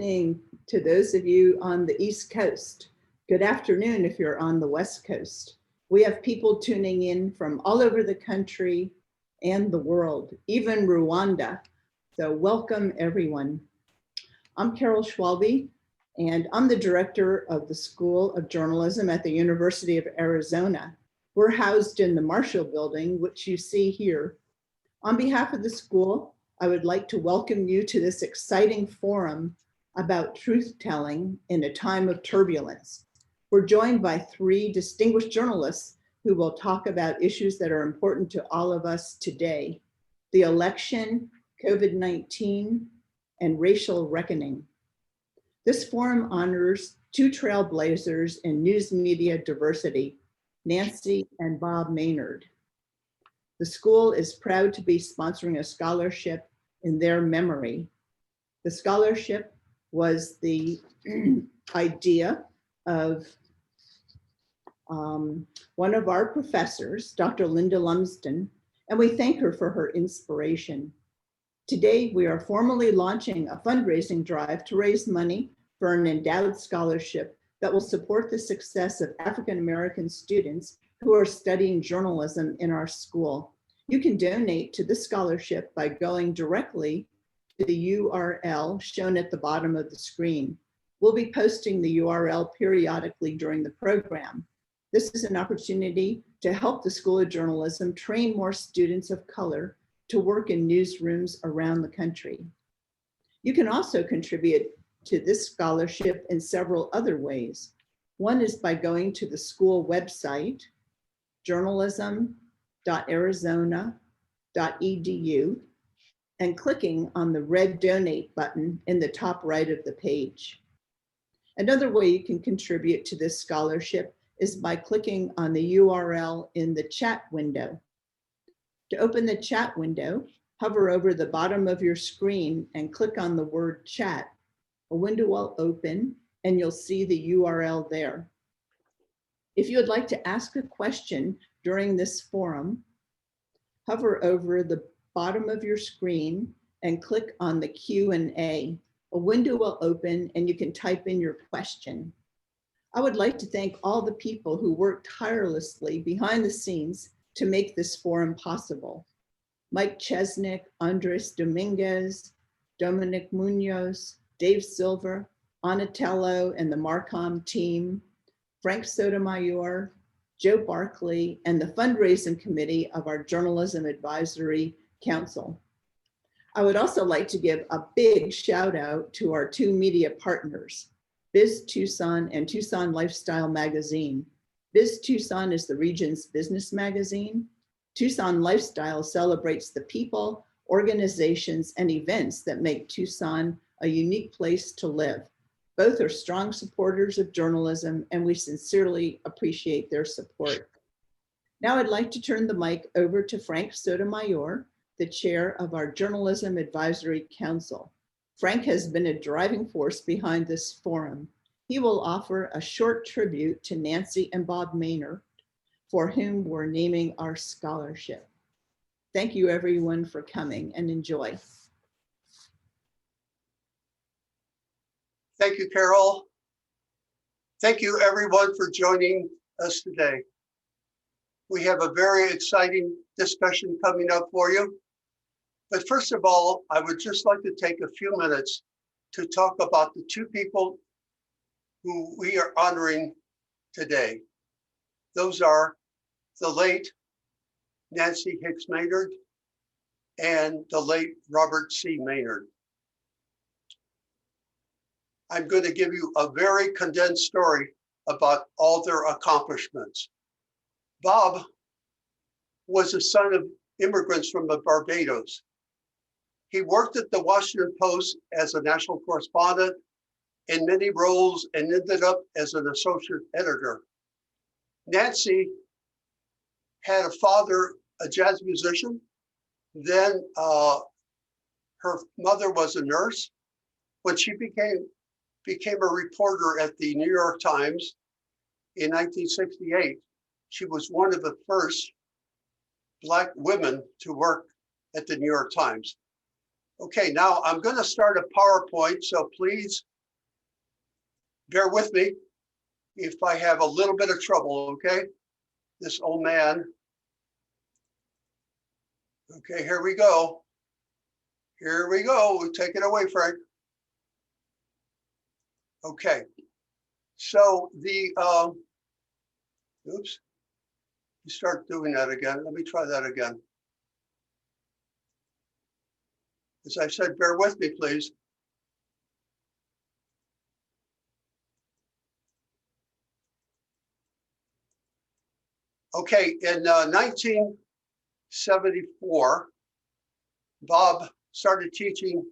evening to those of you on the East Coast. Good afternoon if you're on the West Coast. We have people tuning in from all over the country and the world, even Rwanda. So welcome everyone. I'm Carol Schwalbe, and I'm the director of the School of Journalism at the University of Arizona. We're housed in the Marshall Building, which you see here. On behalf of the school, I would like to welcome you to this exciting forum about truth-telling in a time of turbulence. We're joined by three distinguished journalists who will talk about issues that are important to all of us today: the election, COVID-19, and racial reckoning. This forum honors two trailblazers in news media diversity, Nancy and Bob Maynard. The school is proud to be sponsoring a scholarship in their memory. The scholarship was the idea of one of our professors, Dr. Linda Lumsden, and we thank her for her inspiration. Today, we are formally launching a fundraising drive to raise money for an endowed scholarship that will support the success of African-American students who are studying journalism in our school. You can donate to this scholarship by going directly to the URL shown at the bottom of the screen. We'll be posting the URL periodically during the program. This is an opportunity to help the School of Journalism train more students of color to work in newsrooms around the country. You can also contribute to this scholarship in several other ways. One is by going to the school website, journalism.arizona.edu, and clicking on the red donate button in the top right of the page. Another way you can contribute to this scholarship is by clicking on the URL in the chat window. To open the chat window, hover over the bottom of your screen and click on the word chat. A window will open and you'll see the URL there. If you would like to ask a question during this forum, hover over the bottom of your screen and click on the Q&A. A window will open and you can type in your question. I would like to thank all the people who worked tirelessly behind the scenes to make this forum possible. Mike Chesnick, Andres Dominguez, Dominic Munoz, Dave Silver, Anatello and the Marcom team, Frank Sotomayor, Joe Barkley, and the fundraising committee of our Journalism Advisory Council. I would also like to give a big shout out to our two media partners, Biz Tucson and Tucson Lifestyle Magazine. Biz Tucson is the region's business magazine. Tucson Lifestyle celebrates the people, organizations, and events that make Tucson a unique place to live. Both are strong supporters of journalism, and we sincerely appreciate their support. Now I'd like to turn the mic over to Frank Sotomayor, the chair of our Journalism Advisory Council. Frank has been a driving force behind this forum. He will offer a short tribute to Nancy and Bob Maynard, for whom we're naming our scholarship. Thank you everyone for coming, and enjoy. Thank you, Carol. Thank you everyone for joining us today. We have a very exciting discussion coming up for you. But first of all, I would just like to take a few minutes to talk about the two people who we are honoring today. Those are the late Nancy Hicks Maynard and the late Robert C. Maynard. I'm going to give you a very condensed story about all their accomplishments. Bob was a son of immigrants from Barbados. He worked at the Washington Post as a national correspondent in many roles and ended up as an associate editor. Nancy had a father, a jazz musician. Then her mother was a nurse. When she became a reporter at the New York Times in 1968, she was one of the first Black women to work at the New York Times. Okay, now I'm going to start a PowerPoint, so please bear with me if I have a little bit of trouble, okay? This old man. Okay, here we go. Here we go. We'll take it away, Frank. Okay. So the, oops, you start doing that again. Let me try that again. As I said, bear with me, please. Okay, in 1974, Bob started teaching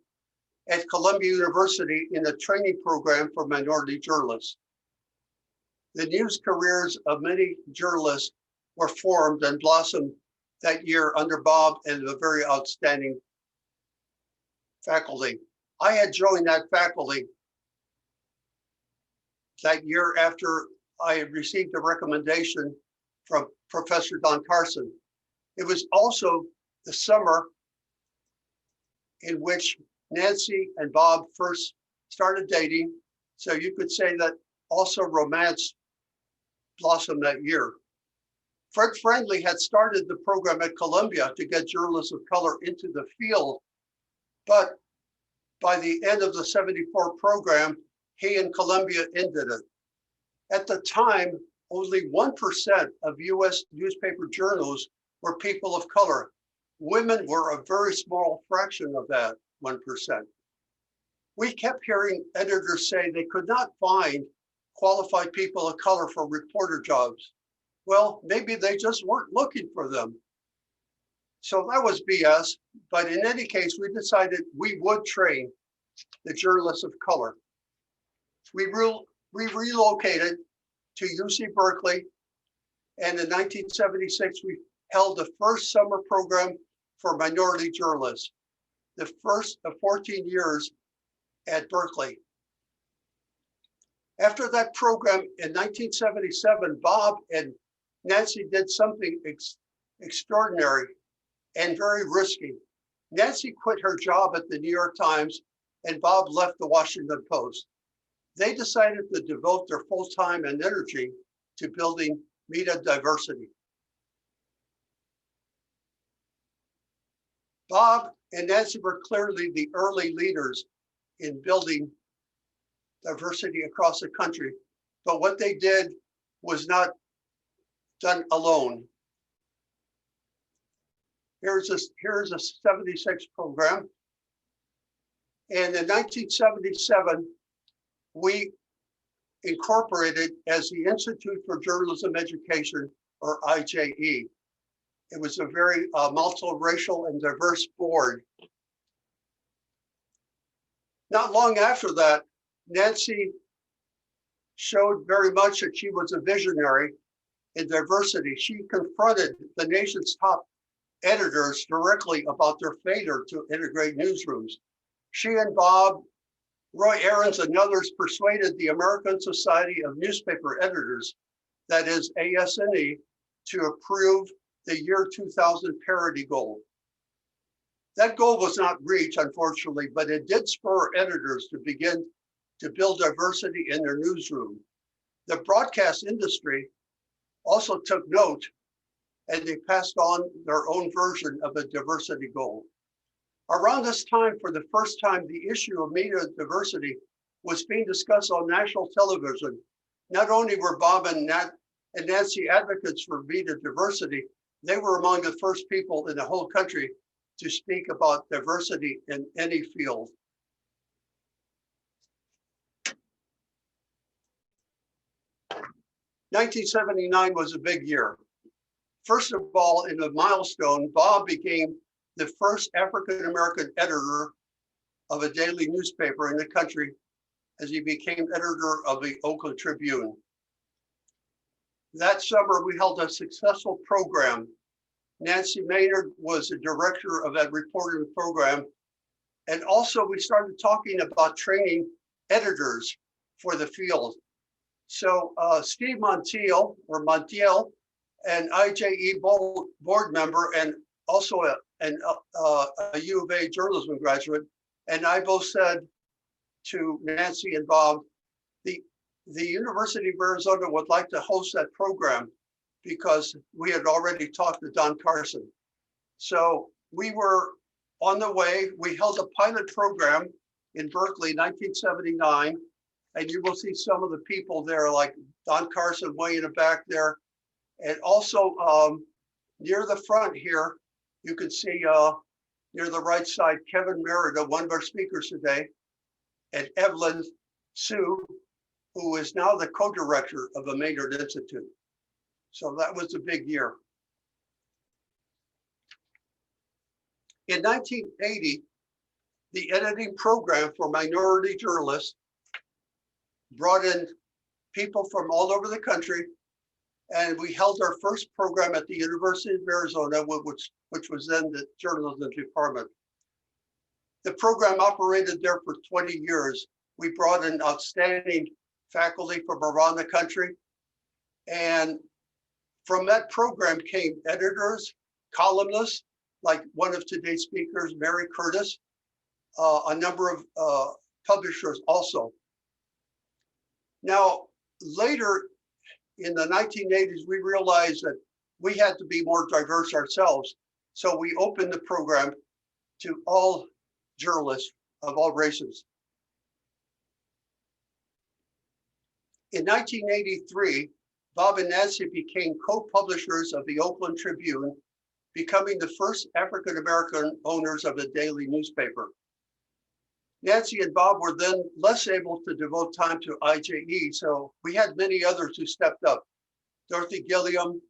at Columbia University in a training program for minority journalists. The news careers of many journalists were formed and blossomed that year under Bob and a very outstanding faculty. I had joined that faculty that year after I had received a recommendation from Professor Don Carson. It was also the summer in which Nancy and Bob first started dating. So you could say that also romance blossomed that year. Fred Friendly had started the program at Columbia to get journalists of color into the field. But by the end of the 74 program, he and Columbia ended it. At the time, only 1% of US newspaper journals were people of color. Women were a very small fraction of that 1%. We kept hearing editors say they could not find qualified people of color for reporter jobs. Well, maybe they just weren't looking for them. So that was BS, but in any case, we decided we would train the journalists of color. We relocated to UC Berkeley, and in 1976, we held the first summer program for minority journalists, the first of 14 years at Berkeley. After that program in 1977, Bob and Nancy did something extraordinary and very risky. Nancy quit her job at the New York Times and Bob left the Washington Post. They decided to devote their full time and energy to building media diversity. Bob and Nancy were clearly the early leaders in building diversity across the country, but what they did was not done alone. Here's a 76 program. And in 1977, we incorporated as the Institute for Journalism Education, or IJE. It was a very multiracial and diverse board. Not long after that, Nancy showed very much that she was a visionary in diversity. She confronted the nation's top editors directly about their failure to integrate newsrooms. She and Bob, Roy Aarons, and others persuaded the American Society of Newspaper Editors, that is ASNE, to approve the year 2000 parity goal. That goal was not reached, unfortunately, but it did spur editors to begin to build diversity in their newsroom. The broadcast industry also took note, and they passed on their own version of a diversity goal. Around this time, for the first time, the issue of media diversity was being discussed on national television. Not only were Bob and Nancy advocates for media diversity, they were among the first people in the whole country to speak about diversity in any field. "1979 was a big year. First of all, in a milestone, Bob became the first African-American editor of a daily newspaper in the country, as he became editor of the Oakland Tribune. That summer, we held a successful program. Nancy Maynard was the director of that reporting program. And also we started talking about training editors for the field. So Steve Montiel, an IJE board member and also a U of A journalism graduate, and I both said to Nancy and Bob, the the University of Arizona would like to host that program because we had already talked to Don Carson. So we were on the way. We held a pilot program in Berkeley, 1979, and you will see some of the people there, like Don Carson way in the back there. And also near the front here, you can see near the right side, Kevin Merida, one of our speakers today, and Evelyn Sue, who is now the co-director of the Maynard Institute. So that was a big year. In 1980, the editing program for minority journalists brought in people from all over the country, and we held our first program at the University of Arizona, which was then the journalism department. The program operated there for 20 years. We brought in outstanding faculty from around the country, and from that program came editors, columnists, like one of today's speakers, Mary Curtis, a number of publishers also. Now, later in the 1980s, we realized that we had to be more diverse ourselves. So we opened the program to all journalists of all races. In 1983, Bob and Nancy became co-publishers of the Oakland Tribune, becoming the first African-American owners of a daily newspaper. Nancy and Bob were then less able to devote time to IJE, so we had many others who stepped up. Dorothy Gilliam,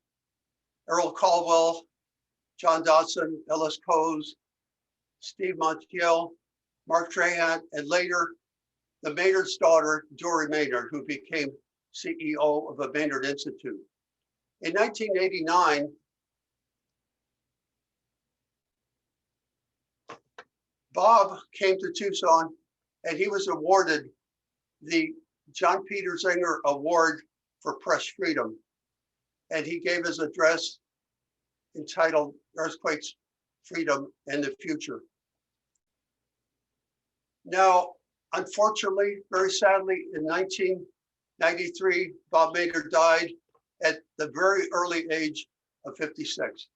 Earl Caldwell, John Dodson, Ellis Coase, Steve Montiel, Mark Trahan, and later the Maynard's daughter, Dory Maynard, who became CEO of the Maynard Institute. In 1989, Bob came to Tucson and he was awarded the John Peter Zenger Award for Press Freedom. And he gave his address entitled Earthquakes, Freedom, and the Future. Now, unfortunately, very sadly, in 1993, Bob Maynard died at the very early age of 56.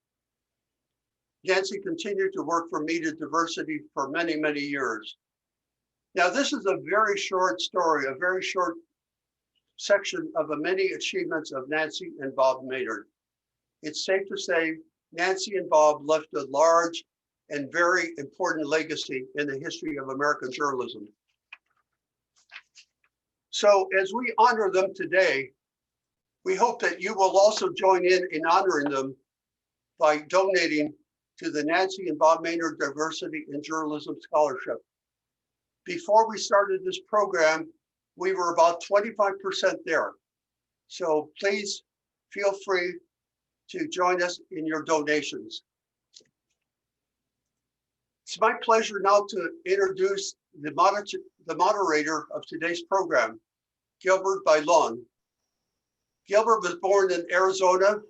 Nancy continued to work for Media Diversity for many, many years. Now, this is a very short story, a very short section of the many achievements of Nancy and Bob Maynard. It's safe to say Nancy and Bob left a large and very important legacy in the history of American journalism. So as we honor them today, we hope that you will also join in honoring them by donating to the Nancy and Bob Maynard Diversity in Journalism Scholarship. Before we started this program, we were about 25% there. So please feel free to join us in your donations. It's my pleasure now to introduce the moderator of today's program, Gilbert Bailon. Gilbert was born in Arizona,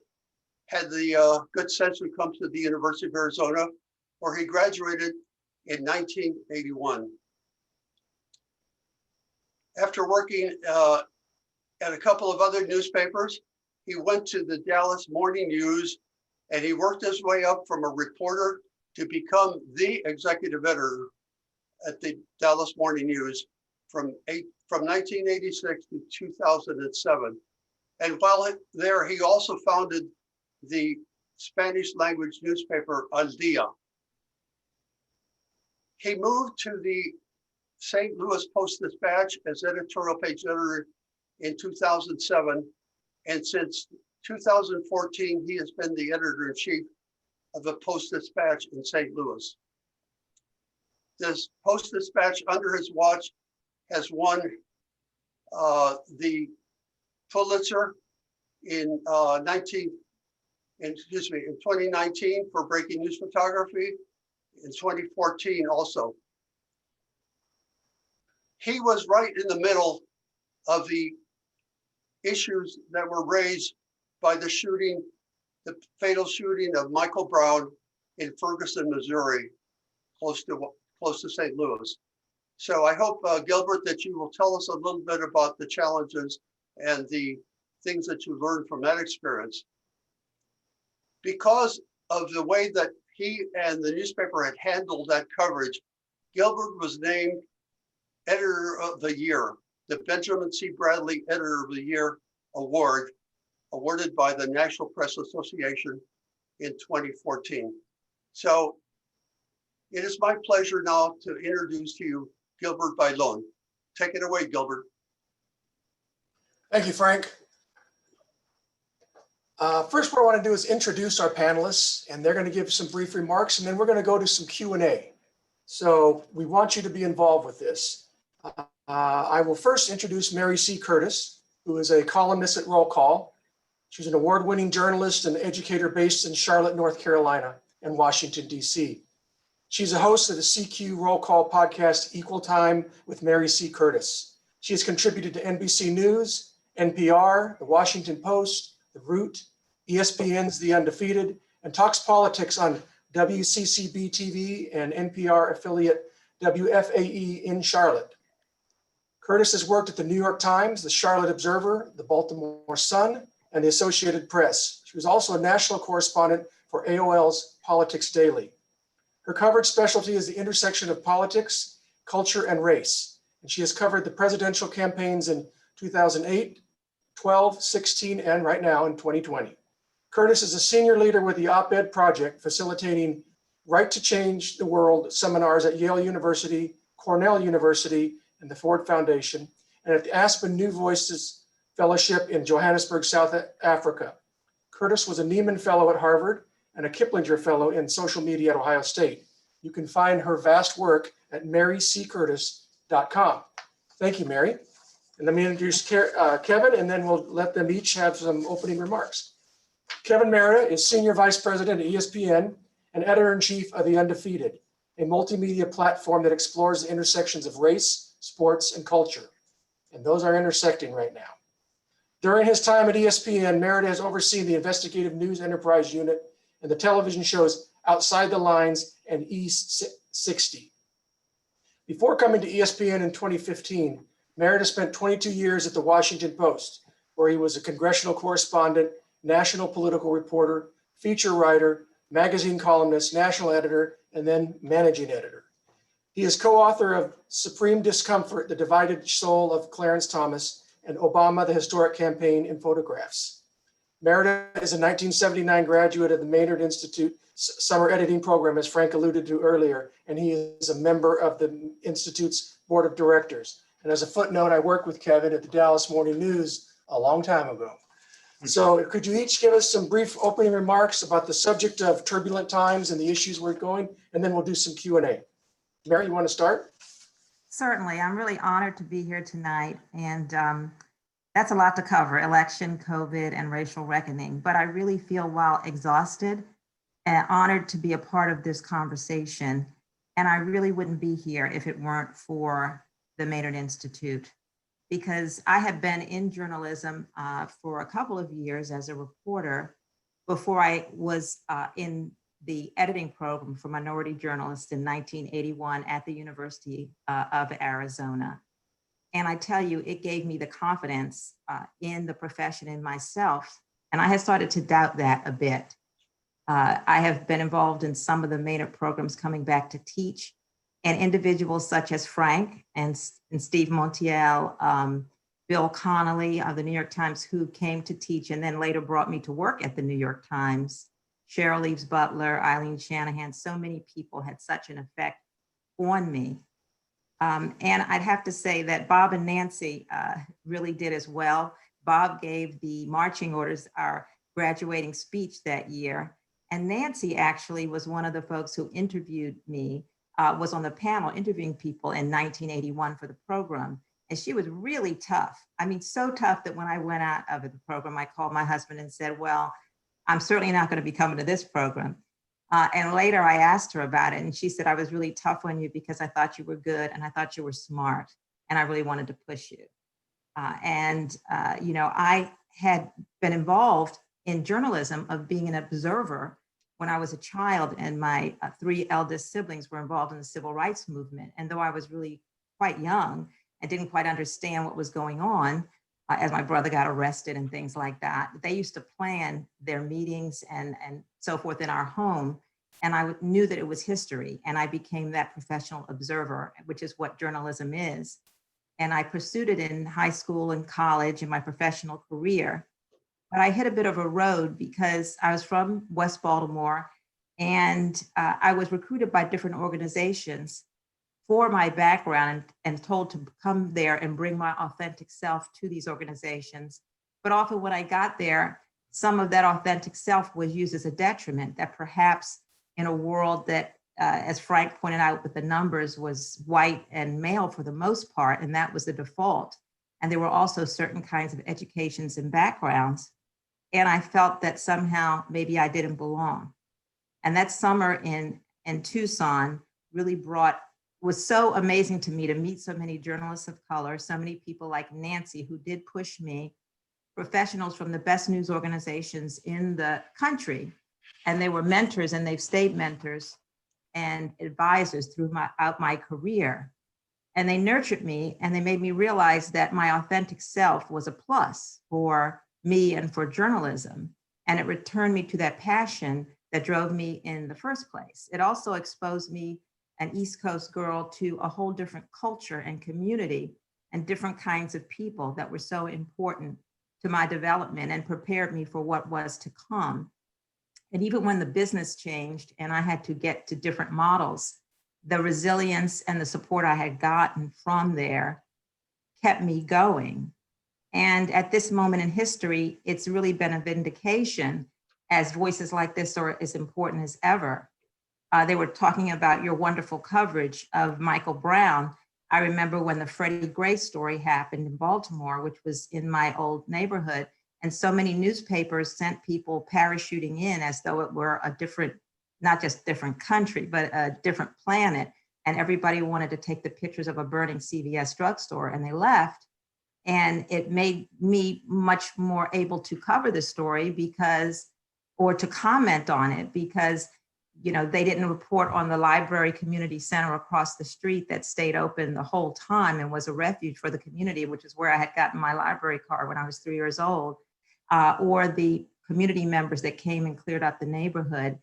had the good sense to come to the University of Arizona, where he graduated in 1981. After working at a couple of other newspapers, he went to the Dallas Morning News, and he worked his way up from a reporter to become the executive editor at the Dallas Morning News from 1986 to 2007. And while there, he also founded the Spanish language newspaper Al Dia. He moved to the St. Louis Post-Dispatch as editorial page editor in 2007. And since 2014, he has been the editor-in-chief of the Post-Dispatch in St. Louis. This Post-Dispatch under his watch has won the Pulitzer in 2019 for breaking news photography, in 2014 also. He was right in the middle of the issues that were raised by the shooting, the fatal shooting of Michael Brown in Ferguson, Missouri, close to St. Louis. So I hope, Gilbert, that you will tell us a little bit about the challenges and the things that you learned from that experience. Because of the way that he and the newspaper had handled that coverage, Gilbert was named Editor of the Year, the Benjamin C. Bradley Editor of the Year Award, awarded by the National Press Association in 2014. So it is my pleasure now to introduce to you Gilbert Bailon. Take it away, Gilbert. Thank you, Frank. First, what I want to do is introduce our panelists, and they're going to give some brief remarks, and then we're going to go to some Q&A. So we want you to be involved with this. I will first introduce Mary C. Curtis, who is a columnist at Roll Call. She's an award-winning journalist and educator based in Charlotte, North Carolina, and Washington, D.C. She's a host of the CQ Roll Call podcast, Equal Time with Mary C. Curtis. She has contributed to NBC News, NPR, The Washington Post, The Root, ESPN's The Undefeated, and talks politics on WCCB TV and NPR affiliate WFAE in Charlotte. Curtis has worked at the New York Times, the Charlotte Observer, the Baltimore Sun, and the Associated Press. She was also a national correspondent for AOL's Politics Daily. Her coverage specialty is the intersection of politics, culture, and race. And she has covered the presidential campaigns in 2008, 12, 16, and right now in 2020. Curtis is a senior leader with the Op-Ed Project, facilitating Right to Change the World seminars at Yale University, Cornell University, and the Ford Foundation, and at the Aspen New Voices Fellowship in Johannesburg, South Africa. Curtis was a Nieman Fellow at Harvard and a Kiplinger Fellow in Social Media at Ohio State. You can find her vast work at maryccurtis.com. Thank you, Mary. And let me introduce Kevin, and then we'll let them each have some opening remarks. Kevin Merida is Senior Vice President at ESPN and Editor-in-Chief of The Undefeated, a multimedia platform that explores the intersections of race, sports, and culture. And those are intersecting right now. During his time at ESPN, Merida has overseen the investigative news enterprise unit and the television shows Outside the Lines and East 60. Before coming to ESPN in 2015, Merida spent 22 years at the Washington Post, where he was a congressional correspondent, national political reporter, feature writer, magazine columnist, national editor, and then managing editor. He is co-author of Supreme Discomfort, The Divided Soul of Clarence Thomas, and Obama, The Historic Campaign in Photographs. Merida is a 1979 graduate of the Maynard Institute summer editing program, as Frank alluded to earlier, and he is a member of the Institute's board of directors. And as a footnote, I worked with Kevin at the Dallas Morning News a long time ago. So could you each give us some brief opening remarks about the subject of turbulent times and the issues we're going, and then we'll do some Q&A. Mary, you want to start? Certainly. I'm really honored to be here tonight. And that's a lot to cover: election, COVID, and racial reckoning. But I really feel, while exhausted, and honored to be a part of this conversation. And I really wouldn't be here if it weren't for the Maynard Institute, because I have been in journalism for a couple of years as a reporter before I was in the editing program for minority journalists in 1981 at the University of Arizona. And I tell you, it gave me the confidence in the profession, in myself. And I had started to doubt that a bit. I have been involved in some of the Maynard programs coming back to teach, and individuals such as Frank and Steve Montiel, Bill Connolly of the New York Times, who came to teach and then later brought me to work at the New York Times, Cheryl Eves Butler, Eileen Shanahan. So many people had such an effect on me. And I'd have to say that Bob and Nancy really did as well. Bob gave the marching orders our graduating speech that year. And Nancy actually was one of the folks who interviewed me, was on the panel interviewing people in 1981 for the program. And she was really tough. I mean, so tough that when I went out of the program, I called my husband and said, well, I'm certainly not going to be coming to this program. And later I asked her about it, and she said, I was really tough on you because I thought you were good and I thought you were smart, and I really wanted to push you. You know, I had been involved in journalism of being an observer when I was a child, and my three eldest siblings were involved in the civil rights movement. And though I was really quite young and didn't quite understand what was going on as my brother got arrested and things like that. They used to plan their meetings and so forth in our home. And I knew that it was history, and I became that professional observer, which is what journalism is. And I pursued it in high school and college in my professional career. But I hit a bit of a road because I was from West Baltimore, and I was recruited by different organizations for my background and told to come there and bring my authentic self to these organizations. But often when I got there, some of that authentic self was used as a detriment, that perhaps in a world that, as Frank pointed out with the numbers, was white and male for the most part, and that was the default. And there were also certain kinds of educations and backgrounds. And I felt that somehow maybe I didn't belong. And that summer in Tucson really was so amazing to me to meet so many journalists of color, so many people like Nancy who did push me, professionals from the best news organizations in the country. And they were mentors, and they've stayed mentors and advisors throughout my career. And they nurtured me, and they made me realize that my authentic self was a plus for me and for journalism. And it returned me to that passion that drove me in the first place. It also exposed me, an East Coast girl, to a whole different culture and community and different kinds of people that were so important to my development and prepared me for what was to come. And even when the business changed and I had to get to different models, the resilience and the support I had gotten from there kept me going. And at this moment in history, it's really been a vindication, as voices like this are as important as ever. They were talking about your wonderful coverage of Michael Brown. I remember when the Freddie Gray story happened in Baltimore, which was in my old neighborhood. And so many newspapers sent people parachuting in as though it were a different, not just different country, but a different planet. And everybody wanted to take the pictures of a burning CVS drugstore, and they left. And it made me much more able to cover the story or to comment on it, because they didn't report on the library community center across the street that stayed open the whole time and was a refuge for the community, which is where I had gotten my library card when I was 3 years old, or the community members that came and cleared up the neighborhood.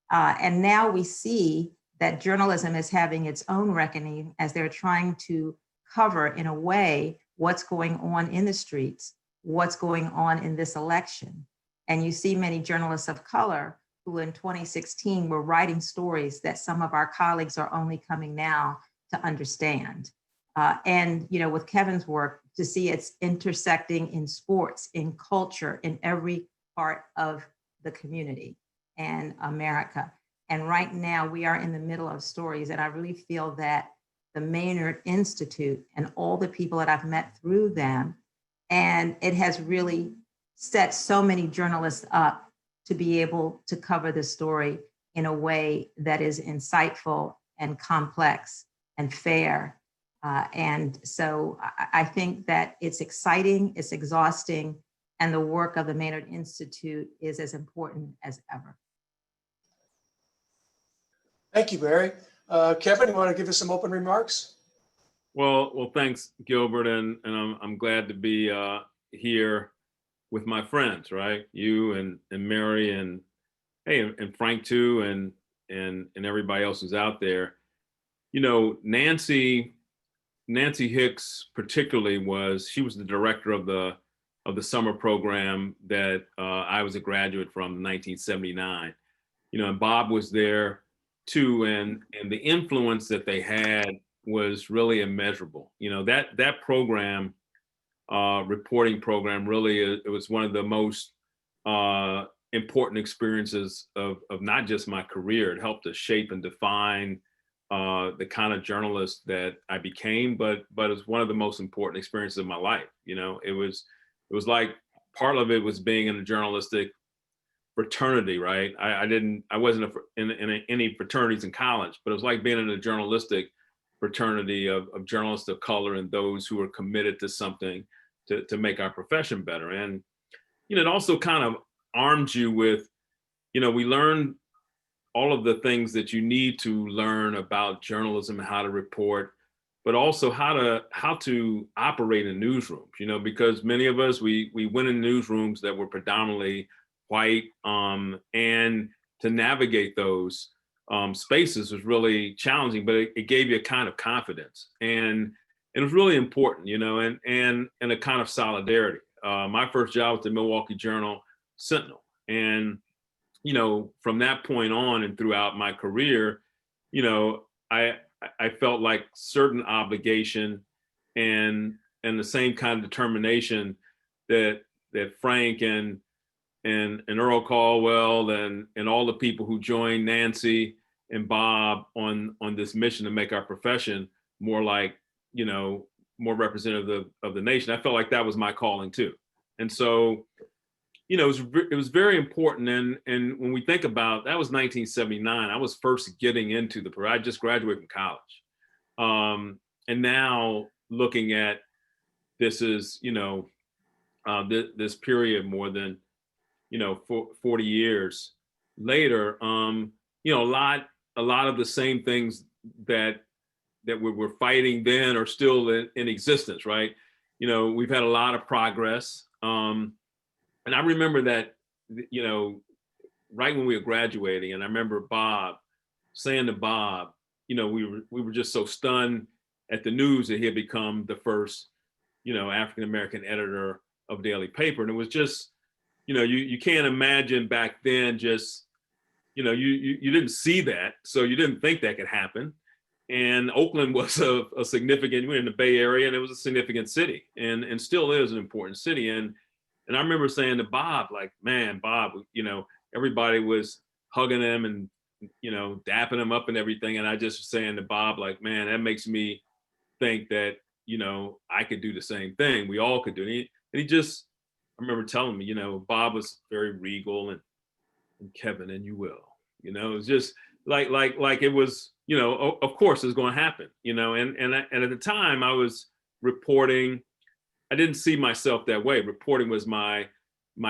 And now we see that journalism is having its own reckoning as they're trying to cover in a way what's going on in the streets, what's going on in this election. And you see many journalists of color who in 2016 were writing stories that some of our colleagues are only coming now to understand. And with Kevin's work, to see it's intersecting in sports, in culture, in every part of the community and America. And right now we are in the middle of stories. And I really feel that the Maynard Institute and all the people that I've met through them, and it has really set so many journalists up to be able to cover the story in a way that is insightful and complex and fair. And so I think that it's exciting, it's exhausting, and the work of the Maynard Institute is as important as ever. Thank you, Barry. Kevin, you want to give us some open remarks? Well, thanks, Gilbert, and I'm glad to be here with my friends, right? You and Mary and hey, and Frank too, and everybody else who's out there. Nancy Hicks particularly she was the director of the summer program that I was a graduate from in 1979. And Bob was there too, and the influence that they had was really immeasurable. That program, reporting program, really it was one of the most important experiences of not just my career. It helped to shape and define the kind of journalist that I became, but it's one of the most important experiences of my life. It was like part of it was being in a journalistic fraternity, right? I wasn't in any fraternities in college, but it was like being in a journalistic fraternity of journalists of color and those who are committed to something to make our profession better. And, it also kind of arms you with, we learn all of the things that you need to learn about journalism and how to report, but also how to operate in newsrooms, you know, because many of us, we went in newsrooms that were predominantly white, and to navigate those spaces was really challenging, but it gave you a kind of confidence, and it was really important, you know, and a kind of solidarity. My first job was the Milwaukee Journal Sentinel, and you know, from that point on and throughout my career, you know, I felt like certain obligation and the same kind of determination that Frank and Earl Caldwell and all the people who joined Nancy and Bob on this mission to make our profession more like, you know, more representative of the nation. I felt like that was my calling too. And so, you know, it was very important. And when we think about, that was 1979, I was first getting into I just graduated from college. And now looking at this is, you know, this period more than, you know, 40 years later, you know, a lot of the same things that we were fighting then are still in existence, right? You know, we've had a lot of progress. And I remember that, you know, right when we were graduating, and I remember Bob saying to Bob, you know, we were just so stunned at the news that he had become the first, you know, African-American editor of daily paper. And it was just, you know, you can't imagine back then, just, you know, you didn't see that, so you didn't think that could happen. And Oakland was a significant, we're in the Bay Area, and it was a significant city, and still is an important city. And I remember saying to Bob, like, man, Bob, you know, everybody was hugging him and, you know, dapping him up and everything. And I just was saying to Bob, like, man, that makes me think that, you know, I could do the same thing. We all could do it. And he just, I remember telling me, you know, Bob was very regal and Kevin, and you will, you know, it was just like it was, you know, of course it's going to happen, you know, and at the time I was reporting. I didn't see myself that way. Reporting was my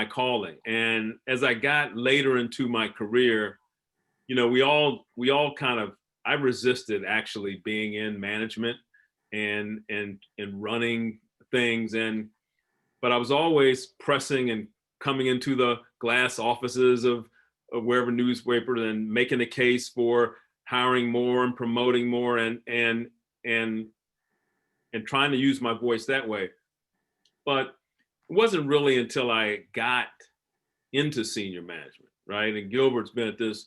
calling. And as I got later into my career, you know, we all kind of, I resisted actually being in management and running things. But I was always pressing and coming into the glass offices of wherever newspaper and making a case for hiring more and promoting more and trying to use my voice that way. But it wasn't really until I got into senior management, right? And Gilbert's been at this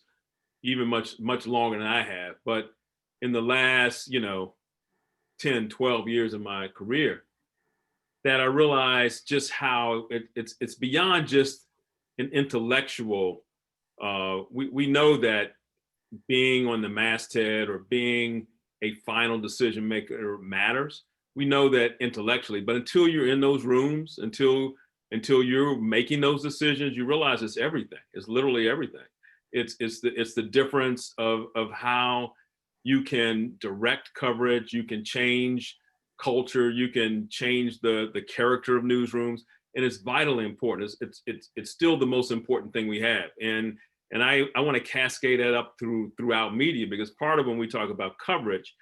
even much longer than I have. But in the last, you know, 10, 12 years of my career, that I realized just how it's beyond just an intellectual. We know that being on the masthead or being a final decision maker matters. We know that intellectually, but until you're in those rooms, until you're making those decisions, you realize it's everything. It's literally everything. It's the difference of how you can direct coverage, you can change culture, you can change the character of newsrooms, and it's vitally important. It's still the most important thing we have. And I want to cascade that up throughout media, because part of when we talk about coverage,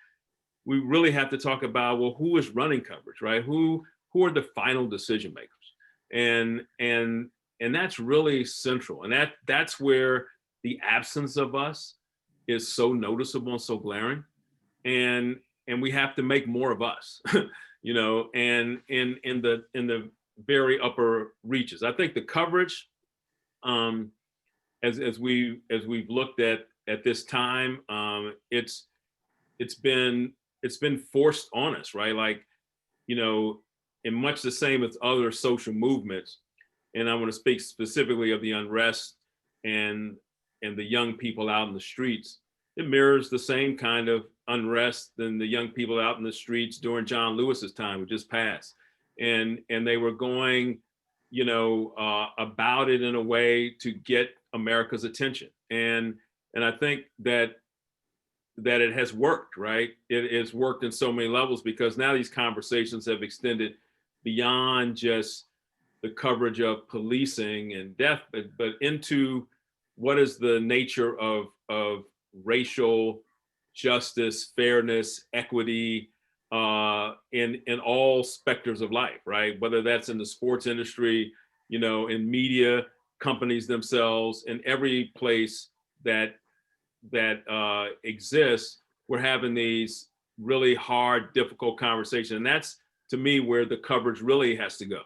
we really have to talk about, well, who is running coverage, right? Who are the final decision makers? And that's really central. And that's where the absence of us is so noticeable and so glaring. And we have to make more of us, you know, and in the very upper reaches. I think the coverage, as we've looked at this time, it's been forced on us, right? Like, you know, in much the same as other social movements, and I want to speak specifically of the unrest and the young people out in the streets. It mirrors the same kind of unrest than the young people out in the streets during John Lewis's time, who just passed, and they were going, you know, about it in a way to get America's attention, and I think that it has worked, right? It has worked in so many levels, because now these conversations have extended beyond just the coverage of policing and death, but into what is the nature of racial justice, fairness, equity, in all specters of life, right? Whether that's in the sports industry, you know, in media, companies themselves, in every place that exists, we're having these really hard, difficult conversations. And that's, to me, where the coverage really has to go.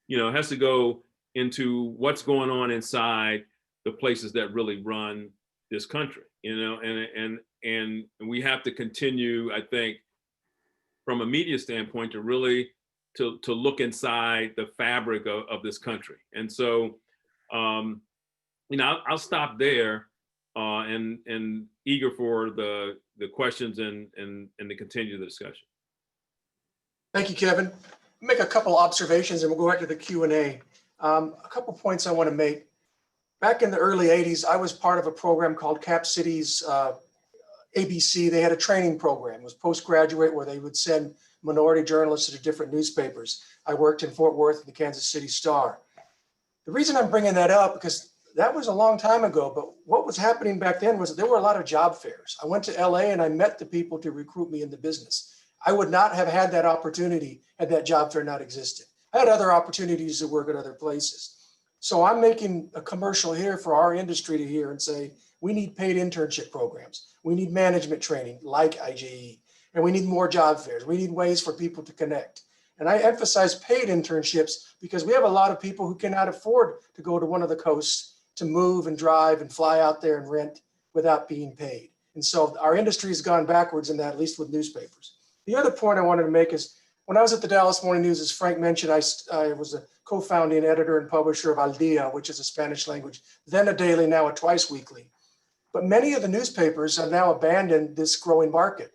You know, it has to go into what's going on inside the places that really run this country, you know, and we have to continue, I think, from a media standpoint, to really to look inside the fabric of this country. And so, you know, I'll stop there, and eager for the questions and to continue the discussion. Thank you, Kevin. Make a couple observations and we'll go back to the Q&A. A couple points I want to make. Back in the early 80s, I was part of a program called Cap City's ABC. They had a training program. It was postgraduate where they would send minority journalists to different newspapers. I worked in Fort Worth at the Kansas City Star. The reason I'm bringing that up, because that was a long time ago, but what was happening back then was that there were a lot of job fairs. I went to LA and I met the people to recruit me into business. I would not have had that opportunity had that job fair not existed. I had other opportunities to work at other places. So I'm making a commercial here for our industry to hear and say, we need paid internship programs. We need management training like IJE, and we need more job fairs. We need ways for people to connect. And I emphasize paid internships because we have a lot of people who cannot afford to go to one of the coasts to move and drive and fly out there and rent without being paid. And so our industry has gone backwards in that, at least with newspapers. The other point I wanted to make is when I was at the Dallas Morning News, as Frank mentioned, I was a co-founding editor and publisher of Al Dia, which is a Spanish language, then a daily, now a twice weekly. But many of the newspapers have now abandoned this growing market.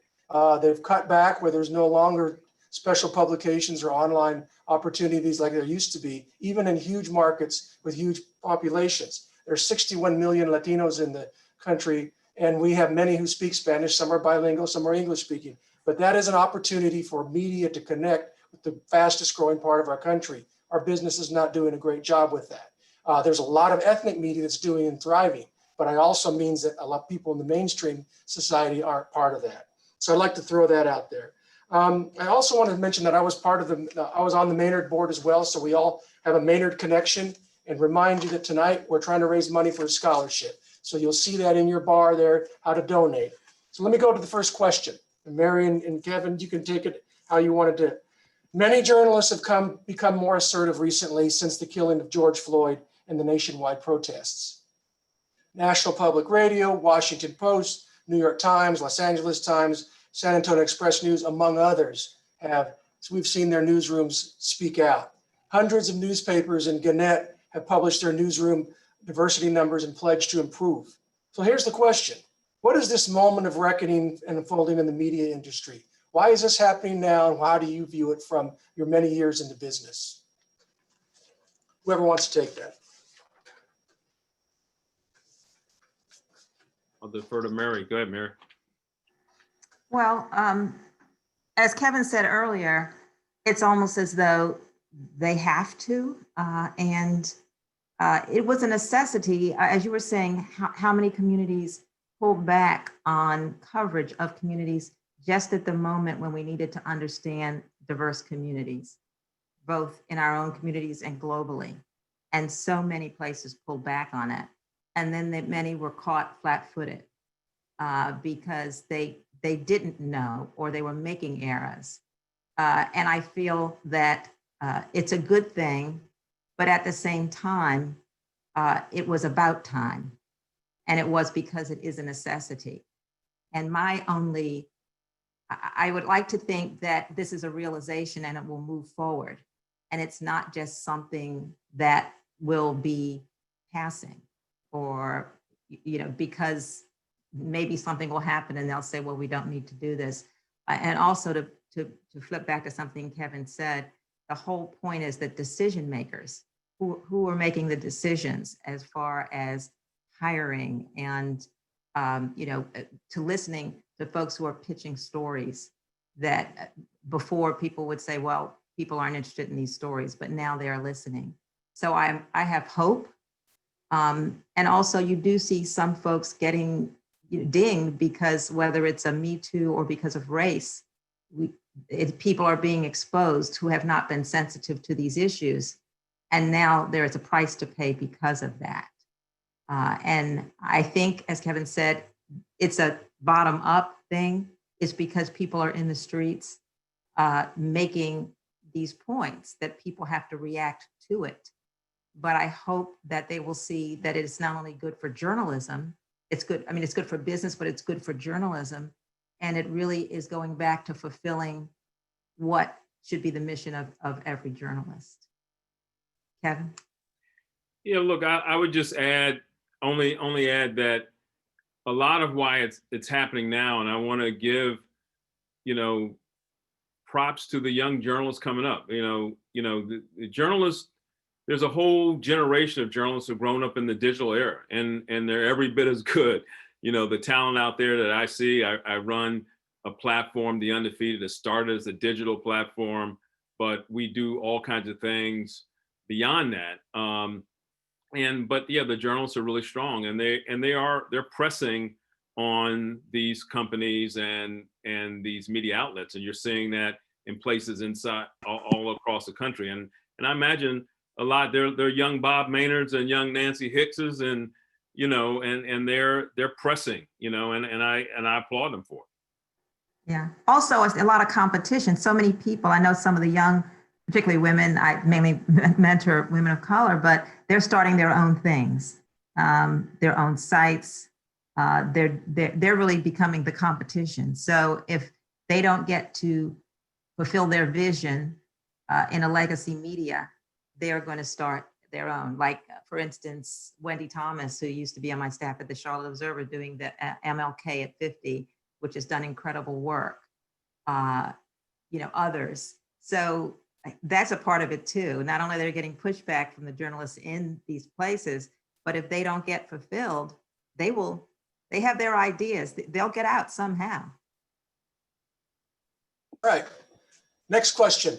They've cut back where there's no longer special publications or online opportunities like there used to be, even in huge markets with huge populations. There's 61 million Latinos in the country, and we have many who speak Spanish. Some are bilingual, some are English speaking. But that is an opportunity for media to connect with the fastest growing part of our country. Our business is not doing a great job with that. There's a lot of ethnic media that's doing and thriving, but it also means that a lot of people in the mainstream society aren't part of that. So I'd like to throw that out there. I also wanted to mention that I was I was on the Maynard board as well. So we all have a Maynard connection, and remind you that tonight we're trying to raise money for a scholarship. So you'll see that in your bar there, how to donate. So let me go to the first question. And Mary and Kevin, you can take it how you want to do it. Many journalists have become more assertive recently since the killing of George Floyd and the nationwide protests. National Public Radio, Washington Post, New York Times, Los Angeles Times, San Antonio Express News, among others, we've seen their newsrooms speak out. Hundreds of newspapers in Gannett have published their newsroom diversity numbers and pledged to improve. So here's the question. What is this moment of reckoning and unfolding in the media industry? Why is this happening now, and how do you view it from your many years in the business? Whoever wants to take that. I'll defer to Mary. Go ahead, Mary. Well, as Kevin said earlier, it's almost as though they have to, and it was a necessity, as you were saying, how many communities pulled back on coverage of communities just at the moment when we needed to understand diverse communities, both in our own communities and globally. And so many places pulled back on it. And then many were caught flat-footed because they didn't know, or they were making errors. And I feel that it's a good thing, but at the same time, it was about time. And it was because it is a necessity. And I would like to think that this is a realization and it will move forward. And it's not just something that will be passing, or, because maybe something will happen and they'll say, well, we don't need to do this. And also to flip back to something Kevin said, the whole point is that decision makers who are making the decisions as far as hiring and, to listening to folks who are pitching stories that before people would say, well, people aren't interested in these stories, but now they are listening. So I have hope. And also you do see some folks getting dinged because whether it's a Me Too or because of race, people are being exposed who have not been sensitive to these issues. And now there is a price to pay because of that. And I think, as Kevin said, it's a bottom up thing. It's because people are in the streets making these points that people have to react to it. But I hope that they will see that it is not only good for journalism, it's good, I mean, it's good for business, but it's good for journalism. And it really is going back to fulfilling what should be the mission of every journalist. Kevin? Yeah, look, I would just add, only add that a lot of why it's happening now, and I want to give, props to the young journalists coming up. The journalists, there's a whole generation of journalists who've grown up in the digital era, and they're every bit as good. The talent out there that I see, I run a platform, The Undefeated, that started as a digital platform, but we do all kinds of things beyond that. But yeah, the journalists are really strong, and they're pressing on these companies and these media outlets, and you're seeing that in places inside all across the country. And I imagine a lot they're young Bob Maynards and young Nancy Hickses, and they're pressing, and I applaud them for it. Yeah. Also, it's a lot of competition. So many people. I know some of the young, particularly women. I mainly mentor women of color, but they're starting their own things, their own sites. They're really becoming the competition. So if they don't get to fulfill their vision in a legacy media, they are going to start their own. Like, for instance, Wendy Thomas, who used to be on my staff at the Charlotte Observer, doing the MLK at 50, which has done incredible work. Others. So that's a part of it too. Not only they're getting pushback from the journalists in these places, but if they don't get fulfilled, they have their ideas. They'll get out somehow. All right. Next question.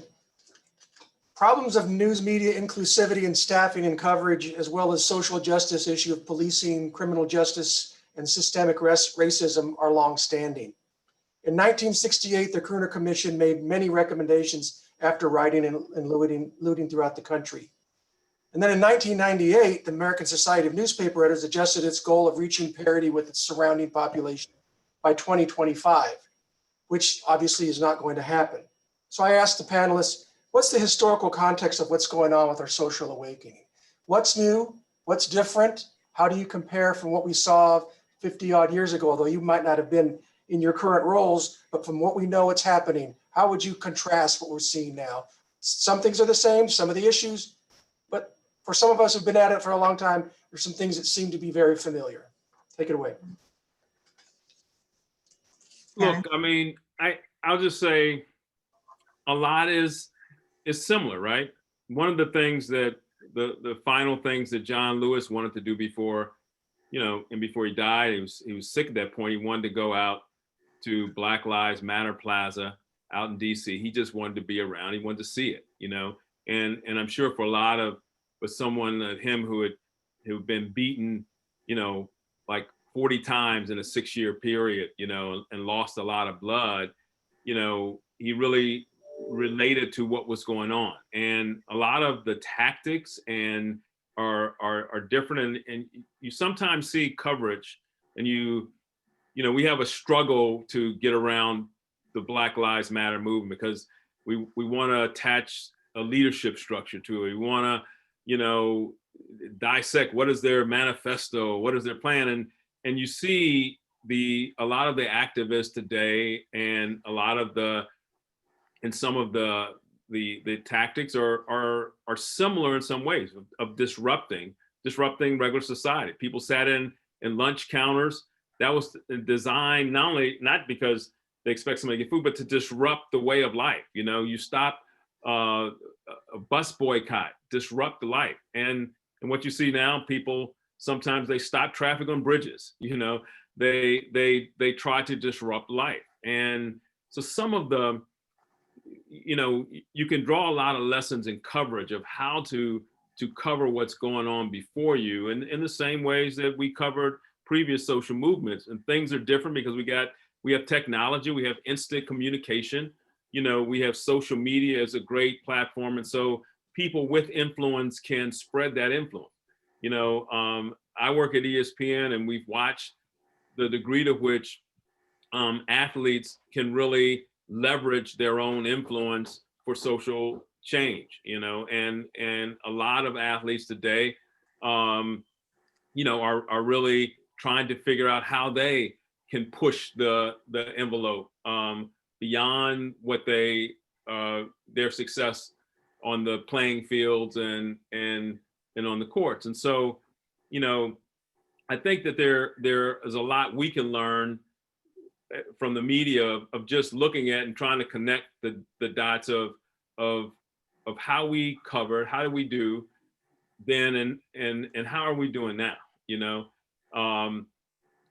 Problems of news media inclusivity and staffing and coverage, as well as social justice issue of policing, criminal justice, and systemic racism are longstanding. In 1968, the Kerner Commission made many recommendations after writing and looting throughout the country. And then in 1998, the American Society of Newspaper Editors adjusted its goal of reaching parity with its surrounding population by 2025, which obviously is not going to happen. So I asked the panelists, what's the historical context of what's going on with our social awakening? What's new? What's different? How do you compare from what we saw 50 odd years ago, although you might not have been in your current roles, but from what we know what's happening, how would you contrast what we're seeing now? Some things are the same, some of the issues, but for some of us who've been at it for a long time, there's some things that seem to be very familiar. Take it away. Look, I mean, I'll just say a lot is similar, right? One of the things that the final things that John Lewis wanted to do before, and before he died, he was sick at that point. He wanted to go out to Black Lives Matter Plaza out in DC. He just wanted to be around. He wanted to see it, and I'm sure for someone like him who'd been beaten, like 40 times in a 6-year period, and lost a lot of blood, he really related to what was going on. And a lot of the tactics are different. And you sometimes see coverage, and we have a struggle to get around the Black Lives Matter movement because we want to attach a leadership structure to it. We want to, dissect what is their manifesto, what is their plan, and you see a lot of the activists today, and some of the tactics are similar in some ways of disrupting regular society. People sat in lunch counters. That was designed not because they expect somebody to get food, but to disrupt the way of life. You stop a bus boycott, disrupt the life. And what you see now, people sometimes they stop traffic on bridges. They try to disrupt life. And so some of the, you can draw a lot of lessons in coverage of how to cover what's going on before you, and in the same ways that we covered previous social movements. And things are different because we have technology, we have instant communication. we have social media as a great platform. And so people with influence can spread that influence. I work at ESPN, and we've watched the degree to which athletes can really leverage their own influence for social change, and a lot of athletes today, are really trying to figure out how they can push the envelope beyond what their success on the playing fields and on the courts. And so, I think that there is a lot we can learn from the media of just looking at and trying to connect the dots of how we covered, how did we do then, and how are we doing now?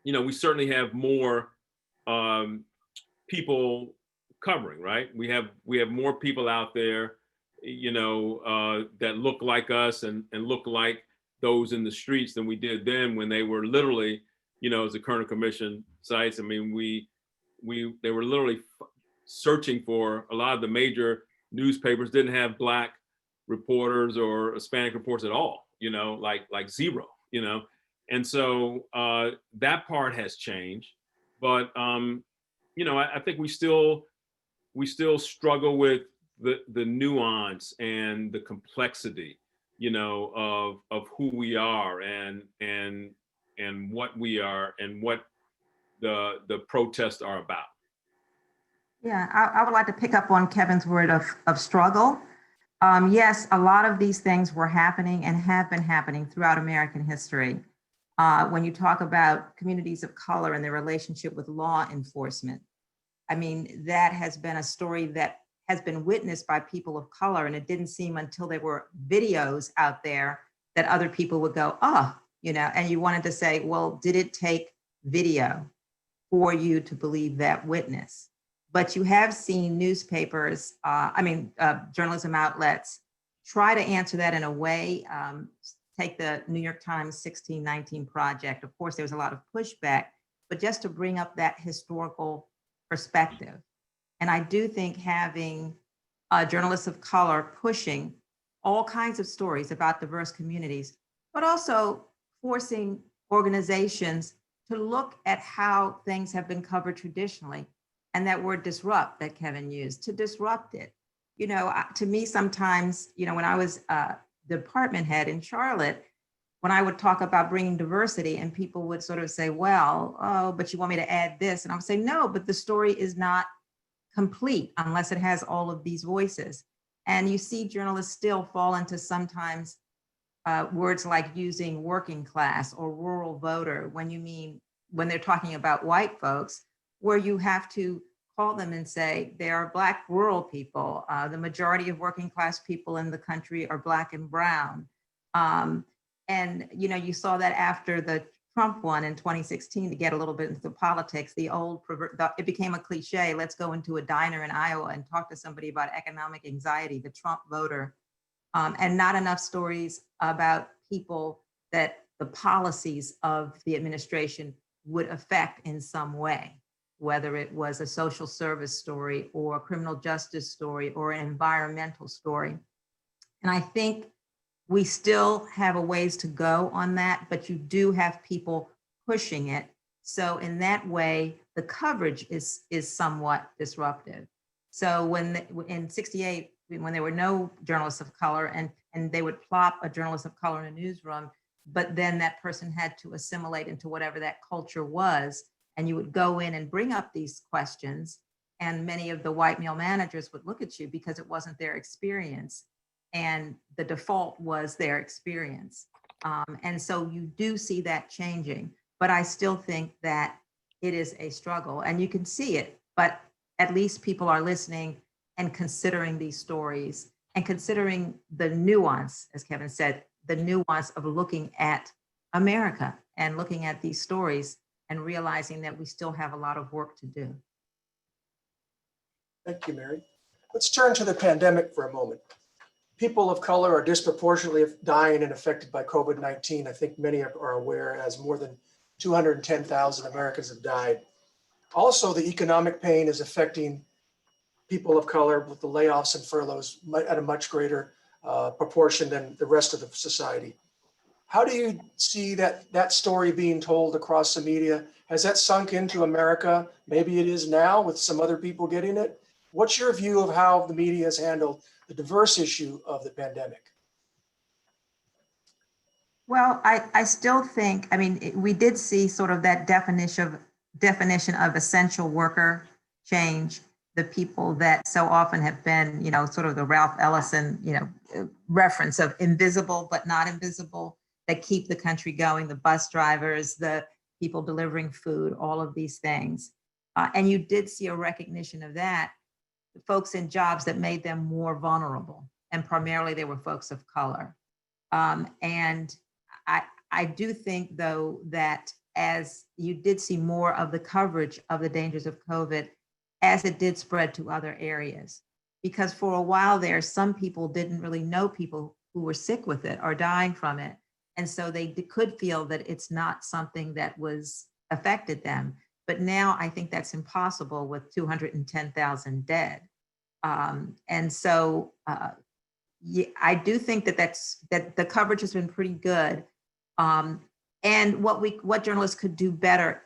We certainly have more people covering, right? We have more people out there, that look like us and look like those in the streets than we did then, when they were literally, as the Kerner Commission cites. I mean, they were literally searching for, a lot of the major newspapers didn't have Black reporters or Hispanic reports at all, like zero, and so that part has changed. But I think we still struggle with the nuance and the complexity, of who we are and what we are and what the protests are about. Yeah, I would like to pick up on Kevin's word of struggle. Yes, a lot of these things were happening and have been happening throughout American history. When you talk about communities of color and their relationship with law enforcement, I mean, that has been a story that has been witnessed by people of color. And it didn't seem until there were videos out there that other people would go, and you wanted to say, well, did it take video for you to believe that witness? But you have seen newspapers, journalism outlets try to answer that in a way. Take the New York Times 1619 Project. Of course, there was a lot of pushback, but just to bring up that historical perspective. And I do think having journalists of color pushing all kinds of stories about diverse communities, but also forcing organizations to look at how things have been covered traditionally. And that word disrupt that Kevin used, to disrupt it. To me, sometimes, when I was department head in Charlotte, when I would talk about bringing diversity and people would sort of say, well, oh, but you want me to add this? And I would say, no, but the story is not complete unless it has all of these voices. And you see journalists still fall into sometimes words like using working class or rural voter when they're talking about white folks, where you have to call them and say, they are Black rural people. The majority of working class people in the country are Black and brown. And you saw that after the Trump won in 2016, to get a little bit into politics, it became a cliche, let's go into a diner in Iowa and talk to somebody about economic anxiety, the Trump voter, and not enough stories about people that the policies of the administration would affect in some way, whether it was a social service story or a criminal justice story or an environmental story. And I think we still have a ways to go on that, but you do have people pushing it. So in that way, the coverage is somewhat disruptive. So in '68, when there were no journalists of color and they would plop a journalist of color in a newsroom, but then that person had to assimilate into whatever that culture was. And you would go in and bring up these questions. And many of the white male managers would look at you because it wasn't their experience. And the default was their experience. And so you do see that changing, but I still think that it is a struggle and you can see it, but at least people are listening and considering these stories and considering the nuance, as Kevin said, the nuance of looking at America and looking at these stories and realizing that we still have a lot of work to do. Thank you, Mary. Let's turn to the pandemic for a moment. People of color are disproportionately dying and affected by COVID-19. I think many are aware, as more than 210,000 Americans have died. Also, the economic pain is affecting people of color with the layoffs and furloughs at a much greater proportion than the rest of the society. How do you see that story being told across the media? Has that sunk into America? Maybe it is now with some other people getting it. What's your view of how the media has handled the diverse issue of the pandemic? Well, I still think, I mean, we did see sort of that definition of essential worker change. The people that so often have been, you know, sort of the Ralph Ellison, you know, reference of invisible but not invisible, that keep the country going, the bus drivers, the people delivering food, all of these things. And you did see a recognition of that, the folks in jobs that made them more vulnerable. And primarily they were folks of color. And I do think, though, that as you did see more of the coverage of the dangers of COVID, as it did spread to other areas, because for a while there, some people didn't really know people who were sick with it or dying from it. And so they could feel that it's not something that was affected them. But now I think that's impossible with 210,000 dead. And so yeah, I do think that the coverage has been pretty good. And what journalists could do better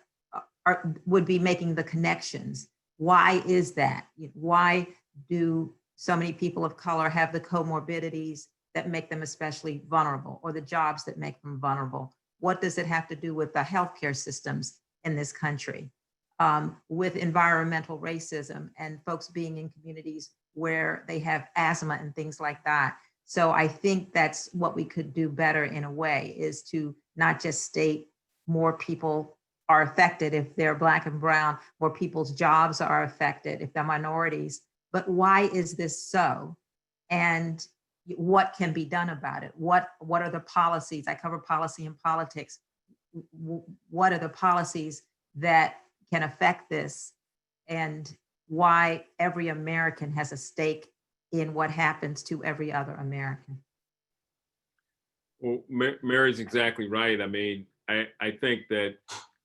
would be making the connections. Why is that? Why do so many people of color have the comorbidities that make them especially vulnerable, or the jobs that make them vulnerable? What does it have to do with the healthcare systems in this country, with environmental racism and folks being in communities where they have asthma and things like that? So I think that's what we could do better in a way, is to not just state more people are affected if they're Black and brown, more people's jobs are affected if they're minorities, but why is this so? And what can be done about it? What are the policies? I cover policy and politics. What are the policies that can affect this, and why every American has a stake in what happens to every other American? Well, Mary's exactly right. I mean, I think that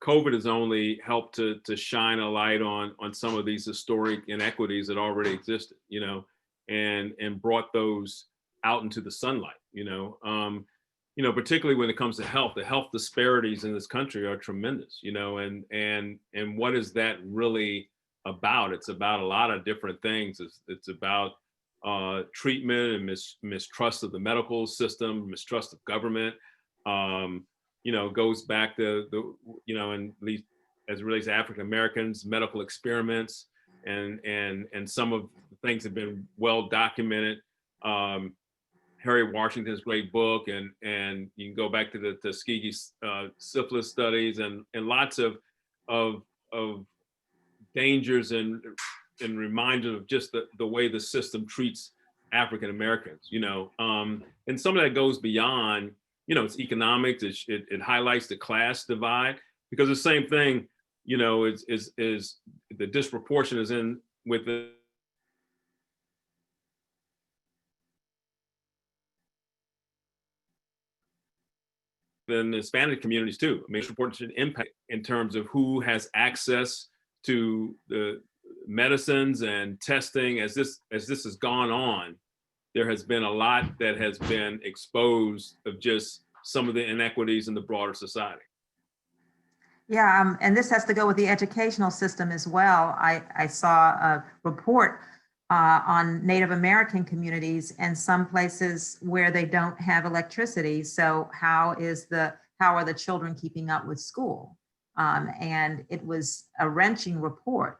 COVID has only helped to shine a light on some of these historic inequities that already existed, you know, and brought those out into the sunlight, you know, particularly when it comes to health. The health disparities in this country are tremendous, you know, and what is that really about? It's about a lot of different things. It's about treatment and mistrust of the medical system, mistrust of government. Goes back to and at least as it relates to African Americans, medical experiments, and some of the things have been well documented. Harry Washington's great book, and you can go back to the Tuskegee syphilis studies, and lots of dangers and reminders of just the way the system treats African Americans, and some of that goes beyond, it's economics. It highlights the class divide, because the same thing, is the disproportion is in with the in the Hispanic communities too. I mean, it's important impact in terms of who has access to the medicines and testing. As this has gone on, there has been a lot that has been exposed of just some of the inequities in the broader society. Yeah, and this has to go with the educational system as well. I saw a report on Native American communities and some places where they don't have electricity. So how are the children keeping up with school? And it was a wrenching report.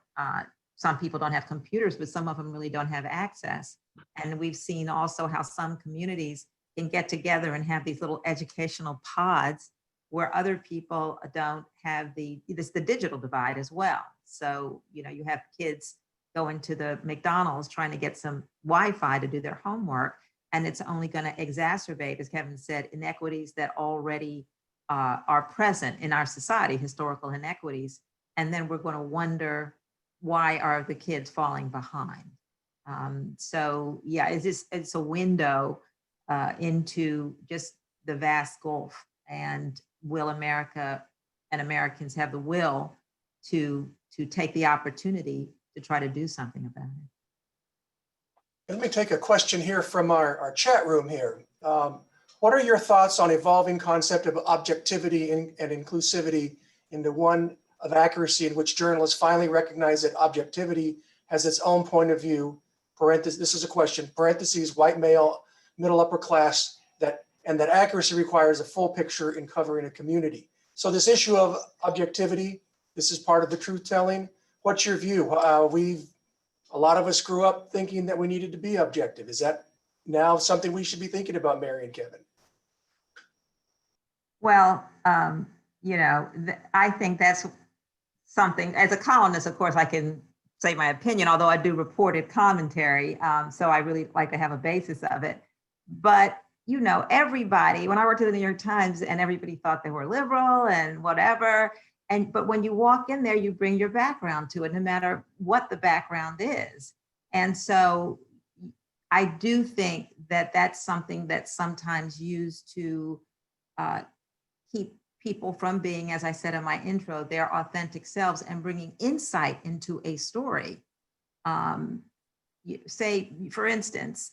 Some people don't have computers, but some of them really don't have access. And we've seen also how some communities can get together and have these little educational pods where other people don't have the digital divide as well. So, you have kids going to the McDonald's trying to get some Wi-Fi to do their homework, and it's only going to exacerbate, as Kevin said, inequities that already are present in our society, historical inequities. And then we're going to wonder, why are the kids falling behind? So yeah, it's a window into just the vast gulf. And will America and Americans have the will to take the opportunity to try to do something about it? Let me take a question here from our chat room here. What are your thoughts on evolving concept of objectivity and inclusivity into one of accuracy, in which journalists finally recognize that objectivity has its own point of view, parentheses, this is a question, parentheses, white male, middle upper class, and that accuracy requires a full picture in covering a community. So this issue of objectivity, this is part of the truth telling. What's your view? A lot of us grew up thinking that we needed to be objective. Is that now something we should be thinking about, Mary and Kevin? Well, I think that's something, as a columnist, of course, I can say my opinion, although I do reported commentary. So I really like to have a basis of it. But, everybody, when I worked at the New York Times, and everybody thought they were liberal and whatever. But when you walk in there, you bring your background to it, no matter what the background is. And so I do think that that's something that's sometimes used to keep people from being, as I said in my intro, their authentic selves and bringing insight into a story. Say, for instance,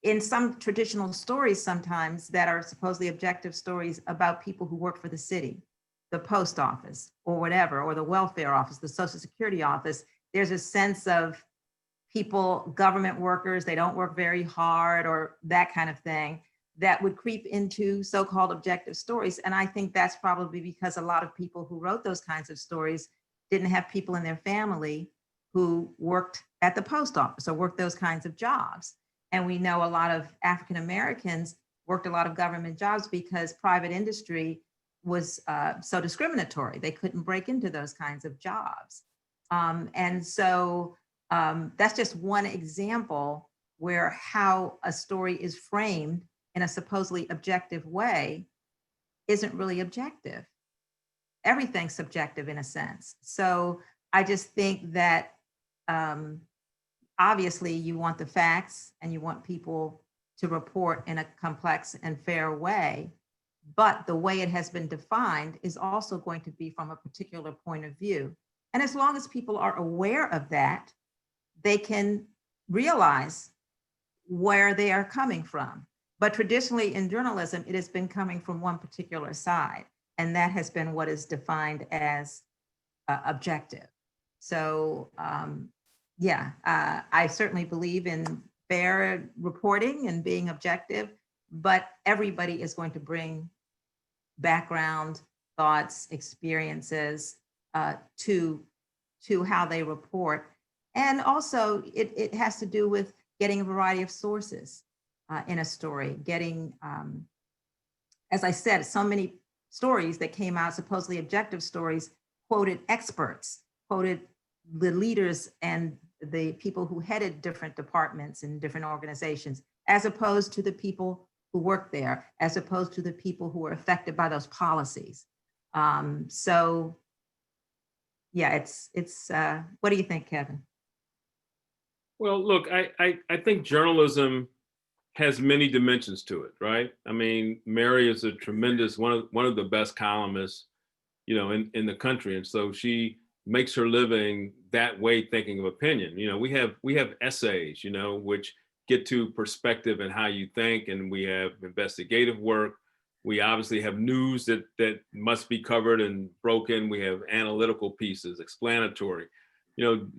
in some traditional stories sometimes that are supposedly objective stories about people who work for the city, the post office or whatever, or the welfare office, the social security office, there's a sense of people, government workers, they don't work very hard or that kind of thing that would creep into so-called objective stories. And I think that's probably because a lot of people who wrote those kinds of stories didn't have people in their family who worked at the post office or worked those kinds of jobs. And we know a lot of African Americans worked a lot of government jobs because private industry was so discriminatory. They couldn't break into those kinds of jobs. And so that's just one example where how a story is framed in a supposedly objective way isn't really objective. Everything's subjective in a sense. So I just think that obviously you want the facts and you want people to report in a complex and fair way, but the way it has been defined is also going to be from a particular point of view. And as long as people are aware of that, they can realize where they are coming from. But traditionally in journalism, it has been coming from one particular side, and that has been what is defined as objective. So I certainly believe in fair reporting and being objective, but everybody is going to bring background, thoughts, experiences to how they report. And also it has to do with getting a variety of sources in a story, getting, as I said, so many stories that came out, supposedly objective stories, quoted experts, quoted the leaders and the people who headed different departments and different organizations, as opposed to the people who work there, as opposed to the people who were affected by those policies. So yeah, it's what do you think, Kevin? Well, look, I think journalism has many dimensions to it, right? I mean, Mary is a tremendous, one of the best columnists, in the country. And so she makes her living that way, thinking of opinion. We have essays, which get to perspective and how you think, and we have investigative work. We obviously have news that must be covered and broken. We have analytical pieces, explanatory.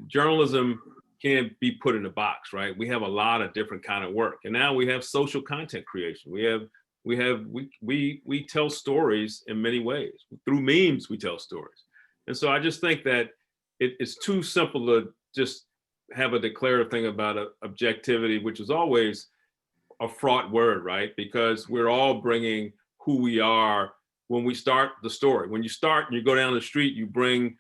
Journalism can't be put in a box, right? We have a lot of different kind of work, and now we have social content creation. We tell stories in many ways. Through memes, we tell stories. And so I just think that it's too simple to just have a declarative thing about objectivity, which is always a fraught word, right? Because we're all bringing who we are when we start the story. When you start and you go down the street, you bring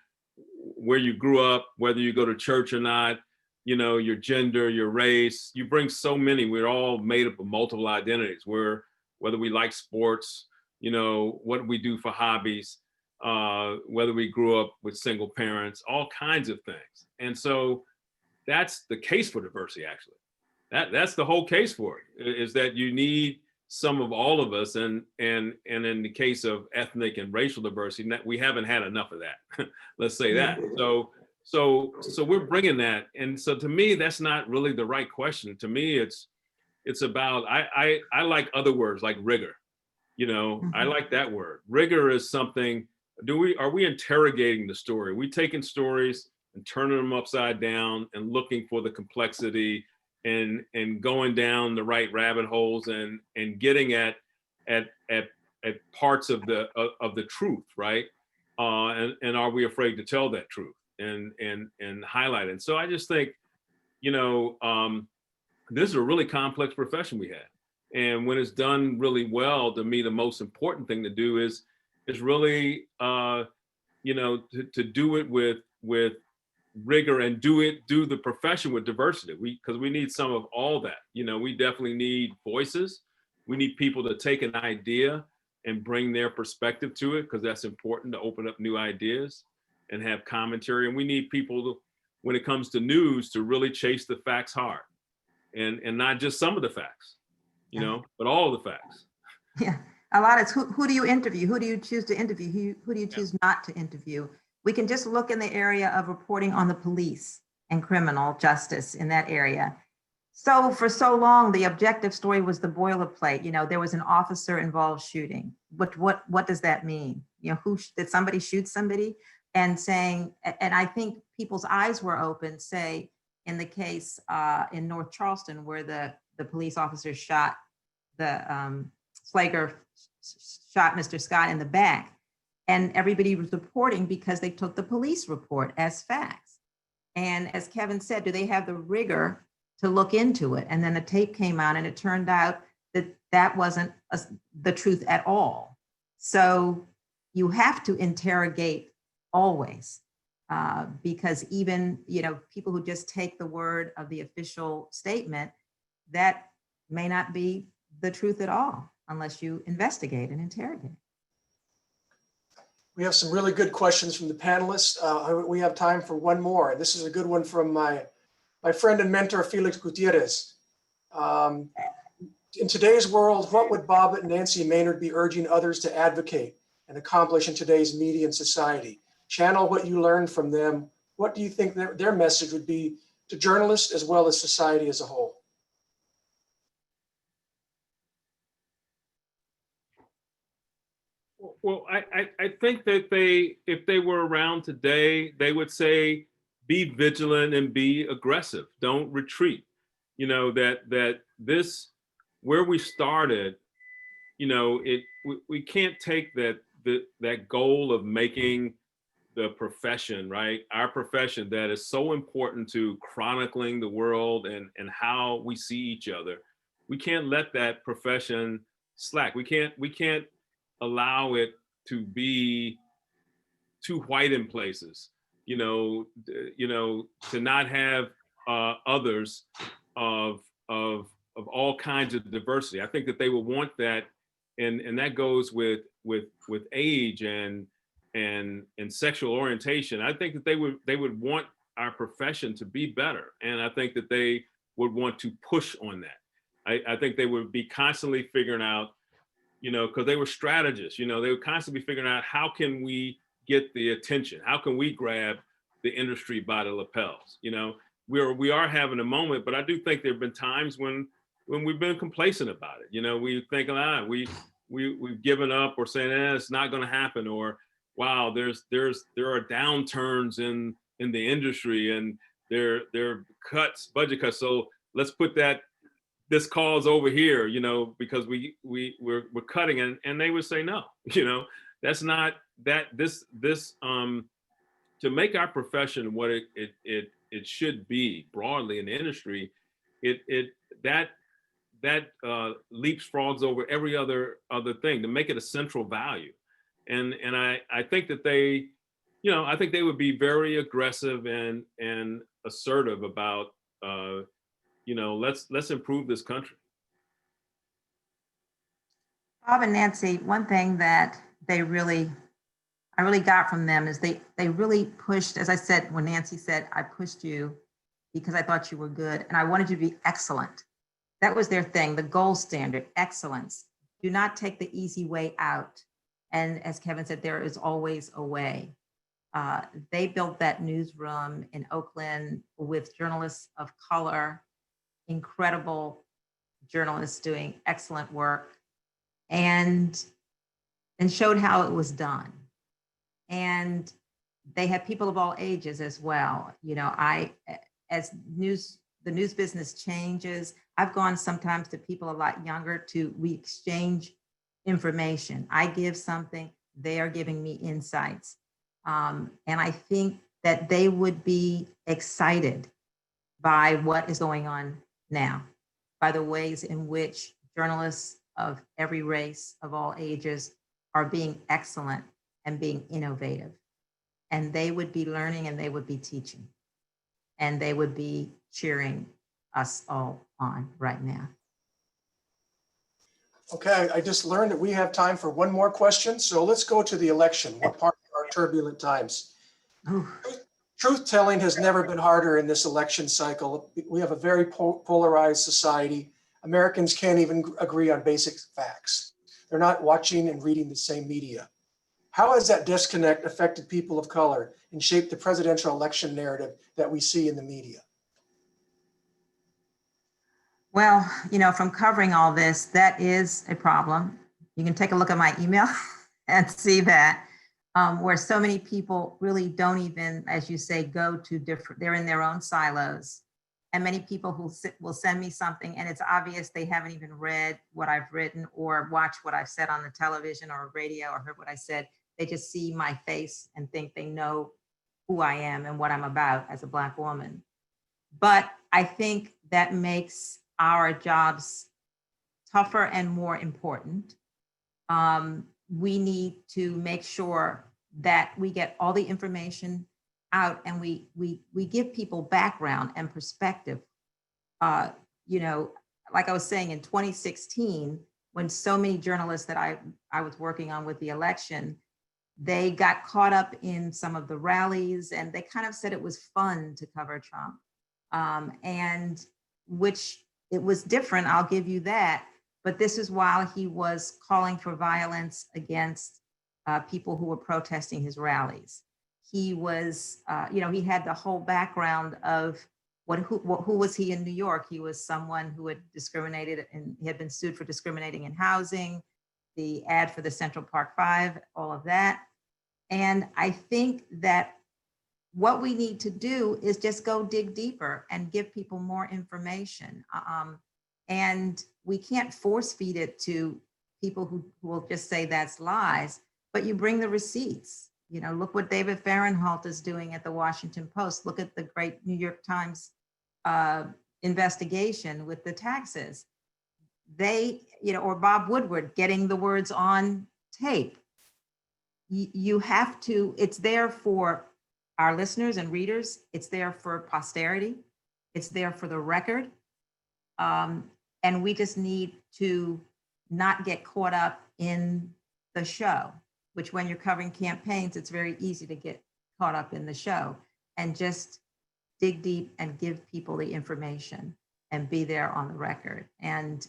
where you grew up, whether you go to church or not, your gender, your race, you bring so many. We're all made up of multiple identities, whether we like sports, what we do for hobbies, whether we grew up with single parents, all kinds of things. And so that's the case for diversity, actually. That's the whole case for it, is that you need some of all of us. And in the case of ethnic and racial diversity, we haven't had enough of that. Let's say that. So So we're bringing that. And so to me, that's not really the right question. To me, it's about, I like other words like rigor. You know, I like that word. Rigor is something, are we interrogating the story? Are we taking stories and turning them upside down and looking for the complexity and going down the right rabbit holes and getting at parts of the truth, right? And are we afraid to tell that truth and highlight it? And so I just think, you know, this is a really complex profession we have. And when it's done really well, to me, the most important thing to do is really, you know, to do it with rigor and do the profession with diversity. Because we need some of all that. You know, we definitely need voices. We need people to take an idea and bring their perspective to it, because that's important to open up new ideas and have commentary. And we need people to, when it comes to news, to really chase the facts hard and not just some of the facts, you know, but all of the facts. Yeah, a lot is who do you interview? Who do you choose to interview? Who do you choose not to interview? We can just look in the area of reporting on the police and criminal justice in that area. So for so long, the objective story was the boilerplate. You know, there was an officer involved shooting. But what does that mean? You know, did somebody shoot somebody? And saying, and I think people's eyes were open, say, in the case in North Charleston, where the police officer shot Slager shot Mr. Scott in the back, and everybody was reporting because they took the police report as facts. And as Kevin said, do they have the rigor to look into it? And then the tape came out and it turned out that that wasn't the truth at all. So you have to interrogate always, because even, you know, people who just take the word of the official statement, that may not be the truth at all unless you investigate and interrogate. We have some really good questions from the panelists. We have time for one more. This is a good one from my friend and mentor, Felix Gutierrez. In today's world, what would Bob and Nancy Maynard be urging others to advocate and accomplish in today's media and society? Channel what you learned from them. What do you think their message would be to journalists as well as society as a whole? Well, I think that if they were around today, they would say, be vigilant and be aggressive. Don't retreat. You know, that this, where we started, you know, we can't take that goal of making the profession, right? Our profession that is so important to chronicling the world and how we see each other. We can't let that profession slack. We can't allow it to be too white in places, you know, to not have others of all kinds of diversity. I think that they would want that, and that goes with age and sexual orientation. I think that they would want our profession to be better, and I think that they would want to push on that. I think they would be constantly figuring out, you know, because they were strategists, you know, they would constantly be figuring out how can we get the attention? How can we grab the industry by the lapels? You know, we are having a moment, but I do think there have been times when we've been complacent about it. You know, we think, we've given up, or saying, it's not going to happen, or wow, there are downturns in the industry, and there are budget cuts. So let's put this cause over here, you know, because we're cutting, and they would say, no, you know, that's not this to make our profession what it should be broadly in the industry. That leapfrogs over every other thing to make it a central value. And I think that they, you know, I think they would be very aggressive and assertive about, you know, let's improve this country. Bob and Nancy, one thing that I really got from them is they really pushed, as I said, when Nancy said, I pushed you because I thought you were good and I wanted you to be excellent. That was their thing, the gold standard, excellence. Do not take the easy way out. And as Kevin said, there is always a way. They built that newsroom in Oakland with journalists of color, incredible journalists doing excellent work, and showed how it was done. And they had people of all ages as well. You know, as the news business changes, I've gone sometimes to people a lot younger we exchange information. I give something, they are giving me insights. And I think that they would be excited by what is going on now, by the ways in which journalists of every race, of all ages, are being excellent and being innovative. And they would be learning and they would be teaching. And they would be cheering us all on right now. Okay, I just learned that we have time for one more question. So let's go to the election. What part of our turbulent times? Ooh. Truth-telling has never been harder in this election cycle. We have a very polarized society. Americans can't even agree on basic facts. They're not watching and reading the same media. How has that disconnect affected people of color and shaped the presidential election narrative that we see in the media? Well, you know, from covering all this, that is a problem. You can take a look at my email and see that where so many people really don't even, as you say, go to different, they're in their own silos. And many people who will send me something and it's obvious they haven't even read what I've written or watched what I've said on the television or radio or heard what I said. They just see my face and think they know who I am and what I'm about as a Black woman. But I think that makes our jobs tougher and more important. We need to make sure that we get all the information out and we give people background and perspective. You know, like I was saying in 2016, when so many journalists that I was working on with the election, they got caught up in some of the rallies and they kind of said it was fun to cover Trump. And which it was different, I'll give you that. But this is while he was calling for violence against people who were protesting his rallies. He was, you know, he had the whole background of who was he in New York? He was someone who had discriminated and he had been sued for discriminating in housing, the ad for the Central Park Five, all of that. And I think that what we need to do is just go dig deeper and give people more information. And we can't force feed it to people who will just say that's lies, but you bring the receipts. You know, look what David Fahrenholt is doing at the Washington Post. Look at the great New York Times investigation with the taxes. They, you know, or Bob Woodward getting the words on tape. You have to, it's there for our listeners and readers. It's there for posterity. It's there for the record. And we just need to not get caught up in the show, which when you're covering campaigns, it's very easy to get caught up in the show and just dig deep and give people the information and be there on the record. And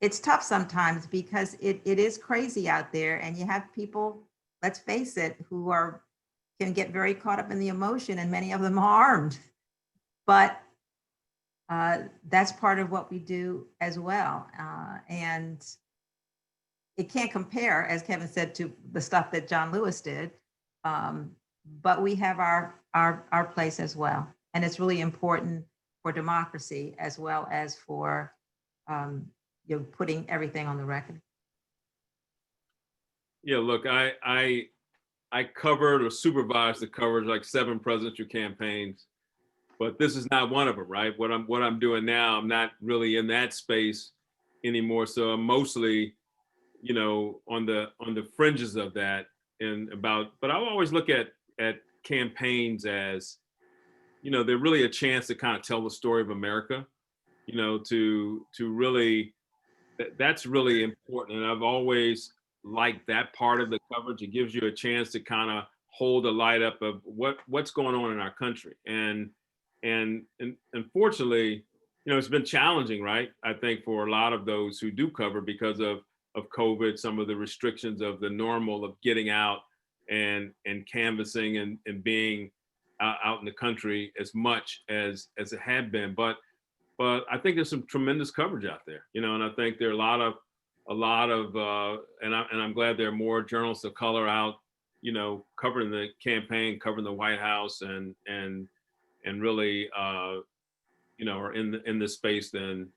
it's tough sometimes because it is crazy out there and you have people, let's face it, who can get very caught up in the emotion and many of them are armed. But that's part of what we do as well. And it can't compare, as Kevin said, to the stuff that John Lewis did. But we have our place as well. And it's really important for democracy as well as for you know, putting everything on the record. Yeah, look, I covered or supervised the coverage like 7 presidential campaigns, but this is not one of them, right? What I'm doing now, I'm not really in that space anymore. So I'm mostly, you know, on the fringes of that but I always look at campaigns as, you know, they're really a chance to kind of tell the story of America, you know, to really, that's really important. And I've always liked that part of the coverage. It gives you a chance to kind of hold a light up of what's going on in our country. And unfortunately, you know, it's been challenging, right? I think for a lot of those who do cover because of COVID, some of the restrictions of the normal of getting out and canvassing and being out in the country as much as it had been. But I think there's some tremendous coverage out there, you know, and I think there are a lot of and I'm glad there are more journalists of color out, you know, covering the campaign, covering the White House, and really, you know, are in this space than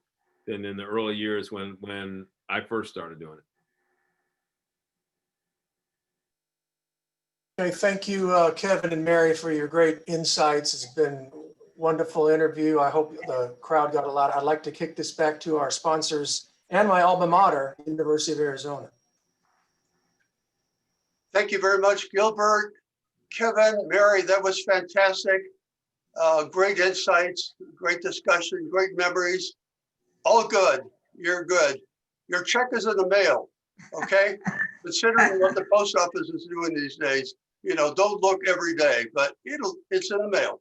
in the early years when I first started doing it. Okay, thank you, Kevin and Mary, for your great insights. It's been a wonderful interview. I hope the crowd got a lot. I'd like to kick this back to our sponsors and my alma mater, University of Arizona. Thank you very much, Gilbert, Kevin, Mary. That was fantastic. Great insights, great discussion, great memories. All good. You're good. Your check is in the mail. Okay. Considering what the post office is doing these days, you know, don't look every day, but it's in the mail.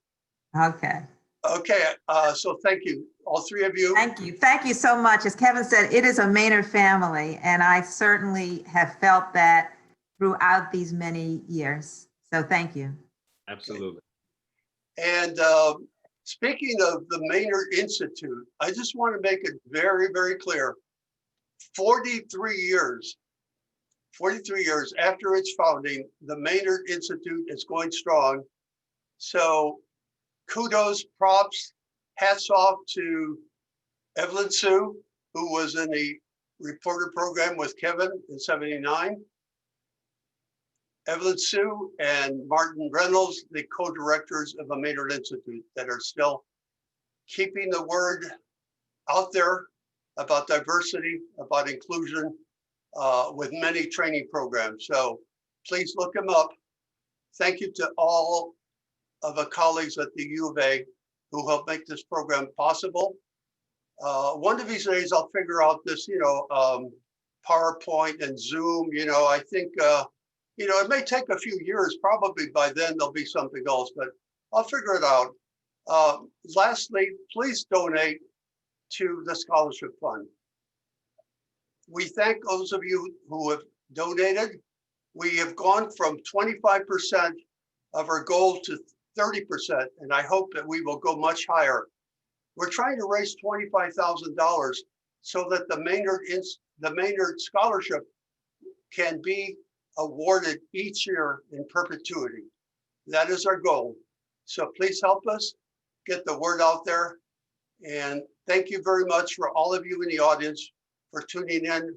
Okay. Okay. So thank you, all three of you. Thank you. Thank you so much. As Kevin said, it is a Maynard family, and I certainly have felt that throughout these many years. So thank you. Absolutely. And speaking of the Maynard Institute, I just want to make it very, very clear. 43 years after its founding, the Maynard Institute is going strong. So kudos, props, hats off to Evelyn Sue, who was in the reporter program with Kevin in '79. Evelyn Sue and Martin Reynolds, the co-directors of the Maynard Institute, that are still keeping the word out there about diversity, about inclusion, with many training programs. So please look them up. Thank you to all of the colleagues at the U of A who helped make this program possible. One of these days I'll figure out this, you know, PowerPoint and Zoom, you know, I think, you know, it may take a few years, probably by then there'll be something else, but I'll figure it out. Lastly, please donate to the Scholarship Fund. We thank those of you who have donated. We have gone from 25% of our goal to 30%, and I hope that we will go much higher. We're trying to raise $25,000 so that the Maynard Scholarship can be awarded each year in perpetuity. That is our goal. So please help us get the word out there. And thank you very much for all of you in the audience for tuning in.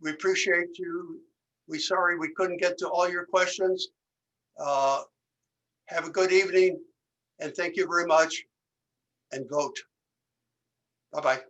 We appreciate you. We're sorry we couldn't get to all your questions. Have a good evening, and thank you very much, and vote. Bye-bye.